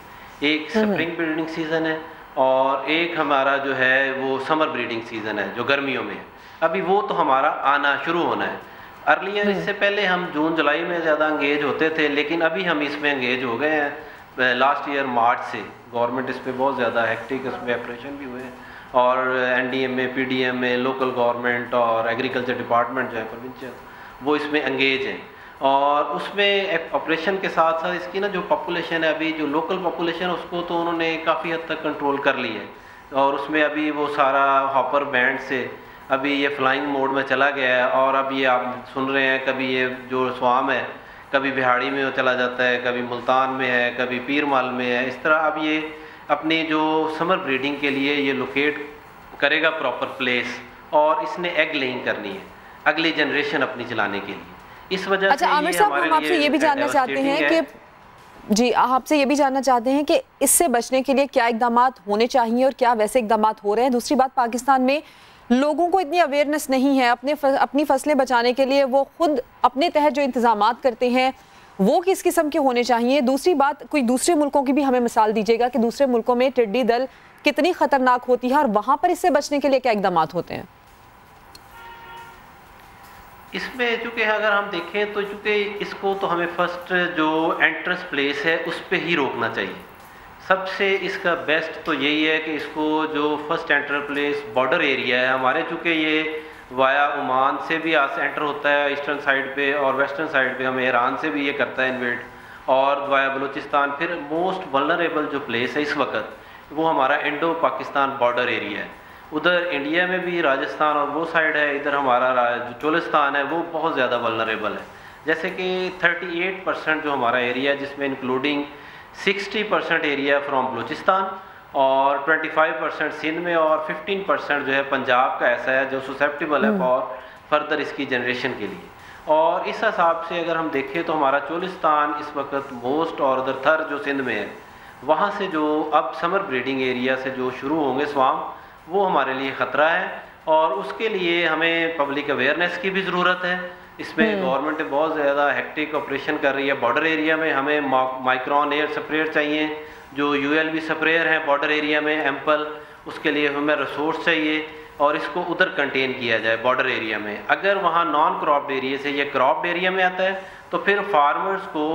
एक स्प्रिंग ब्रीडिंग सीज़न है और एक हमारा जो है वो समर ब्रीडिंग सीज़न है जो गर्मियों में है। अभी वो तो हमारा आना शुरू होना है। अर्लियर इससे पहले हम जून जुलाई में ज़्यादा इंगेज होते थे, लेकिन अभी हम इसमें इंगेज हो गए हैं लास्ट ईयर मार्च से। गवर्नमेंट इस पर बहुत ज़्यादा हेक्टिक इसमें ऑपरेशन भी हुए हैं और एनडीएम में, पीडीएम में, लोकल गवर्नमेंट और एग्रीकल्चर डिपार्टमेंट जो है प्रोविंशियल, वो इसमें एंगेज हैं। और उसमें ऑपरेशन के साथ साथ इसकी ना जो पॉपुलेशन है, अभी जो लोकल पॉपुलेशन है उसको तो उन्होंने काफ़ी हद तक कंट्रोल कर ली है और उसमें अभी वो सारा हॉपर बैंड से अभी ये फ्लाइंग मोड में चला गया है। और अब ये आप सुन रहे हैं, कभी ये जो स्वाम है कभी बिहाड़ी में चला जाता है, कभी मुल्तान में है, कभी पीरमाल में है। इस तरह अब ये अपनी जो समर ब्रीडिंग के लिए ये लोकेट करेगा प्रॉपर प्लेस और इसने एग लेइंग करनी है अगली जनरेशन अपनी चलाने के लिए। इस वजह अच्छा, आमिर साहब, हम आपसे ये भी जानना चाहते हैं कि जी, आपसे ये भी जानना चाहते हैं कि इससे बचने के लिए क्या इकदाम होने चाहिए और क्या वैसे इकदाम हो रहे हैं। दूसरी बात, पाकिस्तान में लोगों को इतनी अवेयरनेस नहीं है अपनी फसलें बचाने के लिए, वो खुद अपने तहत जो इंतजामात करते हैं वो किस किस्म के होने चाहिए। दूसरी बात, कोई दूसरे मुल्कों की भी हमें मिसाल दीजिएगा कि दूसरे मुल्कों में टिड्डी दल कितनी खतरनाक होती है और वहाँ पर इससे बचने के लिए क्या इकदाम होते हैं। इसमें चूँकि अगर हम देखें तो चूँकि इसको तो हमें फर्स्ट जो एंट्रेंस प्लेस है उस पर ही रोकना चाहिए। सबसे इसका बेस्ट तो यही है कि इसको जो first enter place border area है हमारे, चूँकि ये वाया ओमान से भी एंटर होता है ईस्टर्न साइड पे और वेस्टर्न साइड पे हमें ईरान से भी ये करता है इन्वेड, और वाया बलूचिस्तान। फिर मोस्ट वल्नरेबल जो प्लेस है इस वक्त वो हमारा इंडो पाकिस्तान बॉर्डर एरिया है। उधर इंडिया में भी राजस्थान और वो साइड है, इधर हमारा जो चोलिस्तान है वो बहुत ज़्यादा वल्नरेबल है। जैसे कि 38% जो हमारा एरिया है, जिसमें इंक्लूडिंग 60% एरिया फ्रॉम बलूचिस्तान और 25% सिंध में और 15% जो है पंजाब का ऐसा है जो ससेप्टिबल है फॉर फर्दर इसकी जनरेशन के लिए। और इस हिसाब से अगर हम देखें तो हमारा चोलिस्तान इस वक्त मोस्ट और उधर थर जो सिंध में है, वहाँ से जो अब समर ब्रीडिंग एरिया से जो शुरू होंगे स्वाम, वो हमारे लिए ख़तरा है और उसके लिए हमें पब्लिक अवेयरनेस की भी ज़रूरत है। इसमें गवर्नमेंट बहुत ज़्यादा हेक्टिक ऑपरेशन कर रही है। बॉर्डर एरिया में हमें माइक्रोन एयर स्प्रेयर चाहिए, जो यूएलबी स्प्रेयर हैं बॉर्डर एरिया में एम्पल, उसके लिए हमें रिसोर्स चाहिए और इसको उधर कंटेन किया जाए बॉर्डर एरिया में। अगर वहाँ नॉन क्रॉप्ड एरिया से ये क्रॉप्ड एरिया में आता है तो फिर फार्मर्स को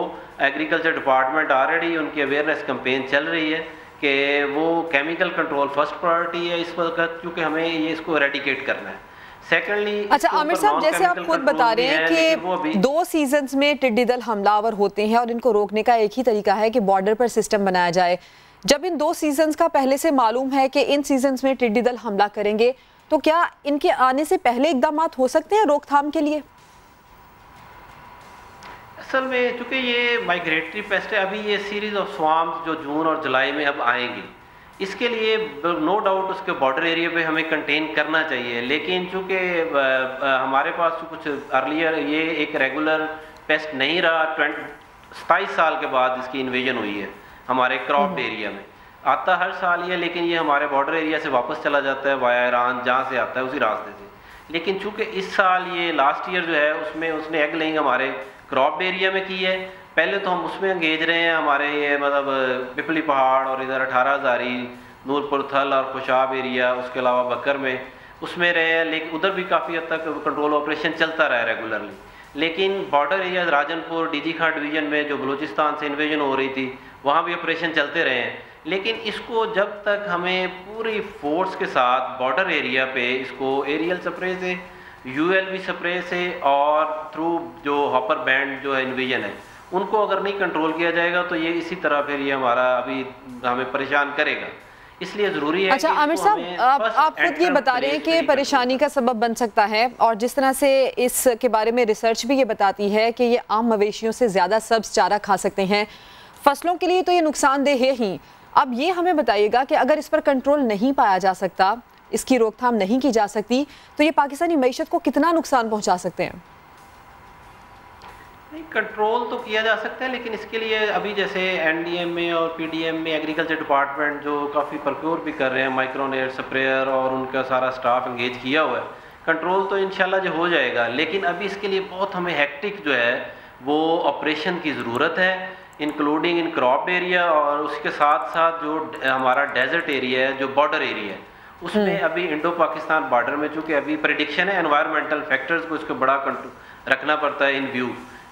एग्रीकल्चर डिपार्टमेंट ऑलरेडी उनकी अवेयरनेस कैंपेन चल रही है कि वो केमिकल कंट्रोल फर्स्ट प्रायोरिटी है इस वक्त, क्योंकि हमें ये इसको एरेडिकेट करना है। सेकेंडली, अच्छा आमिर साहब, जैसे आप खुद बता रहे हैं कि 2 सीजन्स में टिड्डी दल हमलावर होते हैं और इनको रोकने का एक ही तरीका है कि बॉर्डर पर सिस्टम बनाया जाए। जब इन 2 सीजन्स का पहले से मालूम है कि इन सीजन्स में टिड्डी दल हमला करेंगे, तो क्या इनके आने से पहले इकदाम हो सकते हैं रोकथाम के लिए? असल में चूँकि ये माइग्रेटरी पेस्ट है, अभी ये सीरीज ऑफ स्वाम्स जो जून और जुलाई में अब आएंगी, इसके लिए नो डाउट उसके बॉर्डर एरिया पे हमें कंटेन करना चाहिए। लेकिन चूँकि हमारे पास कुछ अर्लियर ये एक रेगुलर पेस्ट नहीं रहा, 27 साल के बाद इसकी इन्वेजन हुई है हमारे क्रॉप्ड एरिया में। आता हर साल ही है, लेकिन ये हमारे बॉर्डर एरिया से वापस चला जाता है वाया ईरान, जहाँ से आता है उसी रास्ते से। लेकिन चूँकि इस साल ये लास्ट ईयर जो है उसमें उसने एग लेइंग हमारे क्रॉप्ड एरिया में की है। पहले तो हम उसमें एंगेज रहे हैं, हमारे ये मतलब पिपली पहाड़ और इधर 18 हज़ारी, नूरपुर थल और खुशाब एरिया, उसके अलावा बकर में उसमें रहे हैं। लेकिन उधर भी काफ़ी हद तक कंट्रोल ऑपरेशन चलता रहा है रेगुलरली। लेकिन बॉर्डर एरिया राजनपुर डीजी खां डिवीज़न में जो बलूचिस्तान से इन्वेजन हो रही थी, वहाँ भी ऑपरेशन चलते रहे हैं। लेकिन इसको जब तक हमें पूरी फोर्स के साथ बॉर्डर एरिया पे इसको एरियल स्प्रे से, यूएलबी स्प्रे से और थ्रू जो हॉपर बैंड जो है इन्वेजन है, उनको अगर नहीं कंट्रोल किया जाएगा तो ये इसी तरह फिर ये हमारा अभी हमें परेशान करेगा। इसलिए ज़रूरी है। अच्छा आमिर साहब, आप खुद ये बता रहे हैं कि परेशानी का सबब बन सकता है, और जिस तरह से इसके बारे में रिसर्च भी ये बताती है कि ये आम मवेशियों से ज़्यादा सब्ज़ चारा खा सकते हैं, फसलों के लिए तो ये नुकसानदेह है ही। अब ये हमें बताइएगा कि अगर इस पर कंट्रोल नहीं पाया जा सकता, इसकी रोकथाम नहीं की जा सकती, तो ये पाकिस्तानी मईशत को कितना नुकसान पहुँचा सकते हैं? नहीं, कंट्रोल तो किया जा सकता है, लेकिन इसके लिए अभी जैसे एनडीएम में और पीडीएम में एग्रीकल्चर डिपार्टमेंट जो काफ़ी प्रोक्योर भी कर रहे हैं, माइक्रोनेट स्प्रेयर और उनका सारा स्टाफ एंगेज किया हुआ है, कंट्रोल तो इंशाल्लाह जो हो जाएगा। लेकिन अभी इसके लिए बहुत हमें हेक्टिक जो है वो ऑपरेशन की ज़रूरत है, इंक्लूडिंग इन क्रॉप एरिया, और उसके साथ साथ जो हमारा डेजर्ट एरिया है, जो बॉर्डर एरिया है, उसमें अभी इंडो पाकिस्तान बॉर्डर में चूँकि अभी प्रेडिक्शन है एनवायरमेंटल फैक्टर्स को इसको बड़ा रखना पड़ता है इन व्यू,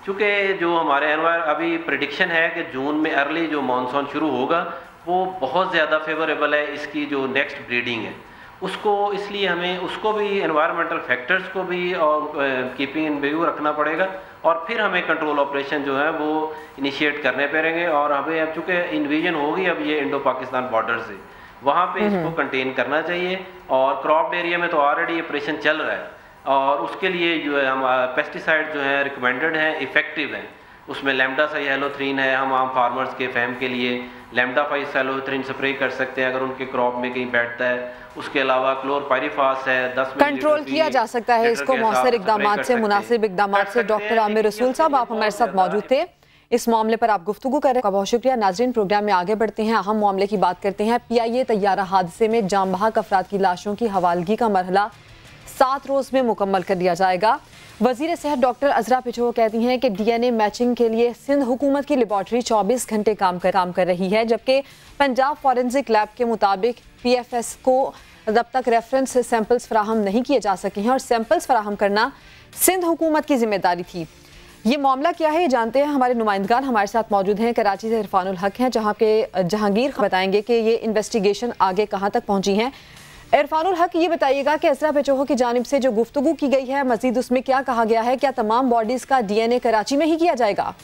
चूँकि जो हमारे अभी प्रेडिक्शन है कि जून में अर्ली जो मानसून शुरू होगा वो बहुत ज़्यादा फेवरेबल है इसकी जो नेक्स्ट ब्रीडिंग है उसको, इसलिए हमें उसको भी एनवायरमेंटल फैक्टर्स को भी और कीपिंग इन व्यू रखना पड़ेगा, और फिर हमें कंट्रोल ऑपरेशन जो है वो इनिशिएट करने पड़ेंगे। और हमें अब चूँकि इन्विजन होगी अब ये इंडो पाकिस्तान बॉर्डर से, वहाँ पे इसको कंटेन करना चाहिए। और क्रॉप एरिया में तो ऑलरेडी ऑपरेशन चल रहा है, और उसके लिए जो है हम पेस्टिसाइड जो है रिकमेंडेड हैं, इफ़ेक्टिव हैं। उसमें लैम्डासाइहेलोथ्रीन है, हम आम फार्मर्स के फैम के लिए लैम्डासाइहेलोथ्रीन स्प्रे कर सकते हैं अगर उनके क्रॉप में कहीं बैठता है। उसके अलावा क्लोरपाइरिफास है 10 कंट्रोल किया जा सकता है इसको मौसर इकदाम से, मुनासिब इकदाम से। डॉक्टर आमिर रसूल साहब, आप हमारे साथ मौजूद थे, इस मामले पर आप गुफ्तगू कर रहे हैं, बहुत शुक्रिया। नाजरीन, प्रोग्राम में आगे बढ़ते हैं, अहम मामले की बात करते हैं। PIA तैयारा हादसे में जाम बहक अफराद की लाशों की हवालगी का मरहला 7 रोज में मुकम्मल कर दिया जाएगा। वजीर सेहत डॉक्टर अजरा पिछो कहती हैं कि DNA मैचिंग के लिए सिंध हुकूमत की लेबॉर्ट्री 24 घंटे काम कर रही है, जबकि पंजाब फॉरेंसिक लैब के मुताबिक PFS को जब तक रेफरेंस सैंपल्स फराहम नहीं किए जा सके हैं, और सैंपल्स फराहम करना सिंध हुकूमत की जिम्मेदारी थी। ये मामला क्या है ये जानते हैं, हमारे नुमाइंदगान हमारे साथ मौजूद हैं। कराची से इरफानुल हक हैं, जहाँ के जहांगीर बताएंगे कि ये इन्वेस्टिगेशन आगे कहाँ तक पहुँची है। इरफानुल हक, ये बताइएगा कि अजरा पिछो की जानिब से जो गुफ्तगू की गई है, मजीद उसमें क्या कहा गया है? क्या तमाम बॉडीज का DNA कराची में ही किया जाएगा?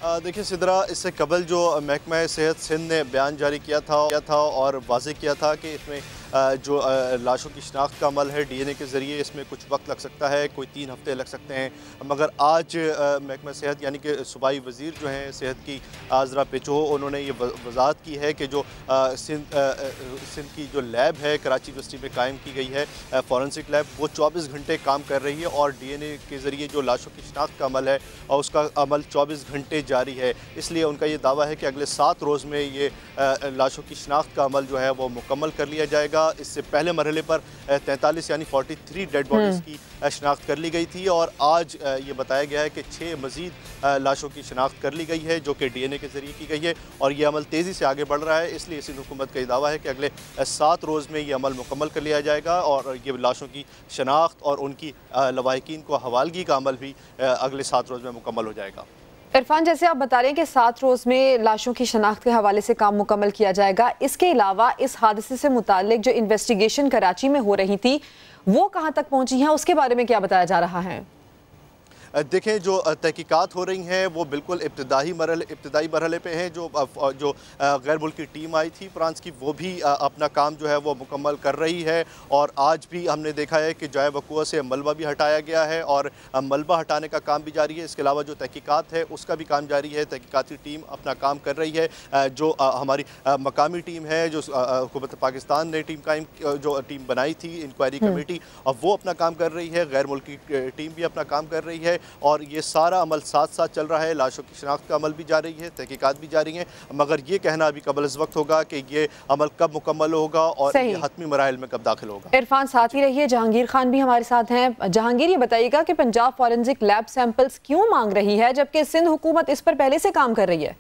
देखिए सिदरा, इससे कबल जो महकमा सेहत सिंध ने बयान जारी किया था और वाज़ेह किया था कि इसमें जो लाशों की शिनाख्त का अमल है DNA के ज़रिए, इसमें कुछ वक्त लग सकता है, कोई 3 हफ्ते लग सकते हैं। मगर आज महकमा सेहत यानी कि सूबाई वज़ीर जो हैं सेहत की अजरा पिछो, उन्होंने ये वजाहत की है कि जो सिंध की जो लैब है कराची यूनिवर्सिटी में कायम की गई है फॉरेंसिक लैब, वो 24 घंटे काम कर रही है और DNA के ज़रिए जो लाशों की शिनाख्त का अमल है और उसका अमल 24 घंटे जारी है। इसलिए उनका ये दावा है कि अगले 7 रोज़ में ये लाशों की शिनाख्त का अमल जो है वो मुकम्मल कर लिया जाएगा। इससे पहले मरहले पर 43 यानी 43 डेड बॉडीज़ की शिनाख्त कर ली गई थी, और आज ये बताया गया है कि 6 मज़ीद लाशों की शिनाख्त कर ली गई है जो कि DNA के ज़रिए की गई है, और ये अमल तेज़ी से आगे बढ़ रहा है। इसलिए सिंध हुकूमत का ये दावा है कि अगले 7 रोज़ में ये अमल मुकम्मल कर लिया जाएगा, और ये लाशों की शिनाख्त और उनकी लवाहिकीन को हवालगी का अमल भी अगले 7 रोज़ में मुकम्मल हो जाएगा। इरफान, जैसे आप बता रहे हैं कि 7 रोज़ में लाशों की शनाख्त के हवाले से काम मुकम्मल किया जाएगा, इसके अलावा इस हादसे से मुताल्लिक जो इन्वेस्टिगेशन कराची में हो रही थी वो कहाँ तक पहुँची है, उसके बारे में क्या बताया जा रहा है? देखें, जो तहकीकात हो रही हैं वो बिल्कुल इब्तदाई मरहले पे हैं। जो गैर मुल्की टीम आई थी फ्रांस की, वो भी अपना काम जो है वो मुकम्मल कर रही है, और आज भी हमने देखा है कि जाए वक़ूअ से मलबा भी हटाया गया है और मलबा हटाने का काम भी जारी है। इसके अलावा जो तहकीकात है उसका भी काम जारी है, तहकीकाती टीम अपना काम कर रही है। जो हमारी मकामी टीम है, जो हुकूमत पाकिस्तान ने जो टीम बनाई थी इंक्वायरी कमेटी, अब वो अपना काम कर रही है, गैर मुल्की टीम भी अपना काम कर रही है, और ये सारा अमल साथ साथ चल रहा है। लाशों की शिनाख्त का अमल भी जारी है, तहकीकात भी जारी हैं, मगर ये कहना अभी कबल इस वक्त होगा कि ये अमल कब मुकम्मल होगा और ये हतमी मराहिल में कब दाखिल होगा। इरफान, साथ ही रहिए, जहांगीर खान भी हमारे साथ हैं। जहांगीर, ये बताइएगा कि पंजाब फॉरेंसिक लैब सैंपल्स क्यों मांग रही है जबकि सिंध हुकूमत इस पर पहले से काम कर रही है?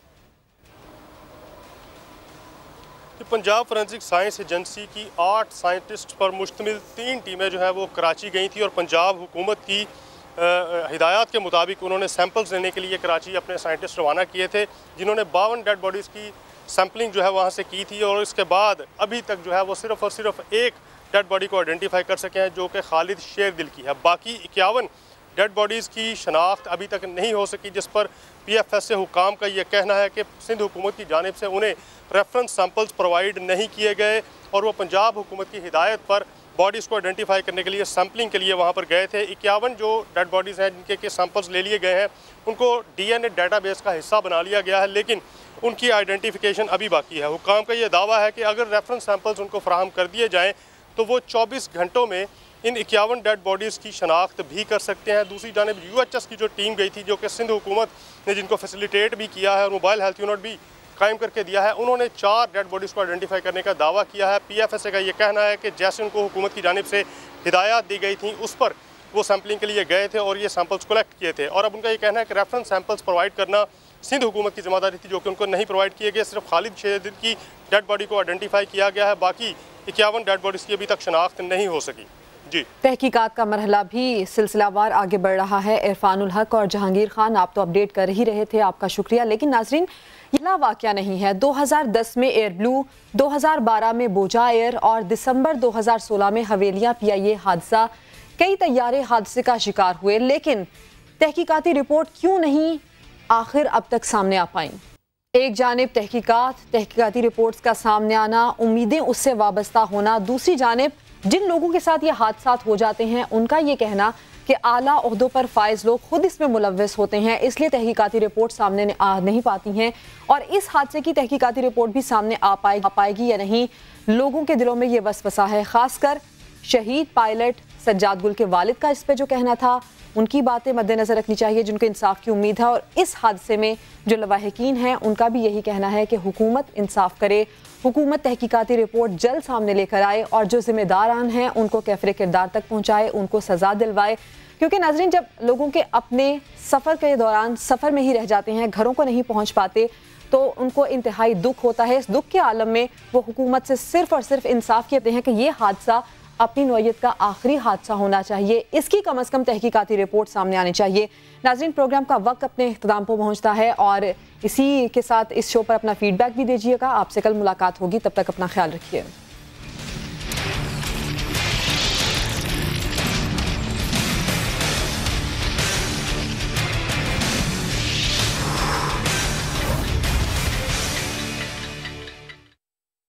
पंजाब फॉरेंसिक साइंस एजेंसी की 8 साइंटिस्ट पर मुश्तमिल 3 टीमें जो है वो कराची गई थी, और पंजाब हुकूमत की हिदायत के मुताबिक उन्होंने सैंपल्स लेने के लिए कराची अपने साइंटिस्ट रवाना किए थे, जिन्होंने 52 डेड बॉडीज़ की सैम्पलिंग जो है वहाँ से की थी, और इसके बाद अभी तक जो है वो सिर्फ़ और सिर्फ एक डेड बॉडी को आइडेंटिफाई कर सके हैं, जो कि खालिद शेरदिल की है। बाकी 51 डेड बॉडीज़ की शनाख्त अभी तक नहीं हो सकी, जिस पर PFS से हुकाम का ये कहना है कि सिंध हुकूमत की जानिब से उन्हें रेफरेंस सैंपल्स प्रोवाइड नहीं किए गए, और वो पंजाब हुकूमत की हिदायत पर बॉडीज़ को आइडेंटिफाई करने के लिए सैम्पलिंग के लिए वहाँ पर गए थे। 51 जो डेड बॉडीज़ हैं जिनके के सैंपल्स ले लिए गए हैं, उनको DNA डेटाबेस का हिस्सा बना लिया गया है, लेकिन उनकी आइडेंटिफिकेशन अभी बाकी है। हुकाम का ये दावा है कि अगर रेफरेंस सैंपल्स उनको फराहम कर दिए जाएँ तो वो 24 घंटों में इन 51 डेड बॉडीज़ की शनाख्त भी कर सकते हैं। दूसरी जानिब UHS की जो टीम गई थी, जो कि सिंध हुकूमत ने जिनको फैसिलिटेट भी किया है और मोबाइल हेल्थ यूनिट भी कायम करके दिया है, उन्होंने 4 डेड बॉडीज़ को आइडेंटिफाई करने का दावा किया है। PFSA का ये कहना है कि जैसे उनको हुकूमत की जानिब से हिदायत दी गई थी उस पर वो सैम्पलिंग के लिए गए थे और ये सैंपल्स कलेक्ट किए थे। और अब उनका ये कहना है कि रेफरेंस सैंपल्स प्रोवाइड करना सिंध हुकूमत की जिम्मेदारी थी, जो कि उनको नहीं प्रोवाइड किए गए। सिर्फ खालिद शेरदिल की डेड बॉडी को आइडेंटिफाई किया गया है, बाकी 51 डेड बॉडीज़ की अभी तक शनाख्त नहीं हो सकी। जी, तहकीकात का मरहला भी सिलसिलावार आगे बढ़ रहा है। इरफानुल हक और जहांगीर खान, आप तो अपडेट कर ही रहे थे, आपका शुक्रिया। लेकिन नाजरीन, यह वाक़या नहीं है। 2010 में एयर ब्लू, 2012 में बोजा एयर और दिसंबर 2016 में हवेलियां PIA हादसा, कई तैयारे हादसे का शिकार हुए। लेकिन तहकीकाती रिपोर्ट क्यों नहीं आखिर अब तक सामने आ पाई? एक जानिब तहकीकाती रिपोर्ट्स का सामने आना, उम्मीदें उससे वाबस्ता होना, दूसरी जानिब जिन लोगों के साथ ये हादसा हो जाते हैं उनका ये कहना कि आला ओहदों पर फाइज लोग खुद इसमें मुलव्वस होते हैं, इसलिए तहकीकाती रिपोर्ट सामने आ नहीं पाती हैं। और इस हादसे की तहकीकाती रिपोर्ट भी सामने आ पाएगी या नहीं, लोगों के दिलों में ये वसवसा है। खासकर शहीद पायलट सज्जाद गुल के वालिद का इस पे जो कहना था, उनकी बातें मद्देनजर रखनी चाहिए, जिनको इंसाफ की उम्मीद है। और इस हादसे में जो लवाहिकीन हैं उनका भी यही कहना है कि हुकूमत इंसाफ करे, हुकूमत तहकीकाती रिपोर्ट जल्द सामने लेकर आए और जो जिम्मेदारान हैं उनको कैफरे किरदार तक पहुँचाए, उनको सज़ा दिलवाए। क्योंकि नाज़रीन, जब लोगों के अपने सफ़र के दौरान सफ़र में ही रह जाते हैं, घरों को नहीं पहुँच पाते, तो उनको इंतहाई दुख होता है। इस दुख के आलम में वो हुकूमत से सिर्फ़ और सिर्फ इंसाफ कहते हैं कि ये हादसा अपनी नौयत का आखिरी हादसा होना चाहिए, इसकी कम से कम तहकीकाती रिपोर्ट सामने आनी चाहिए। नाज़रीन, प्रोग्राम का वक्त अपने इख्तिताम पर पहुंचता है और इसी के साथ इस शो पर अपना फीडबैक भी दीजिएगा। आपसे कल मुलाकात होगी, तब तक अपना ख्याल रखिए।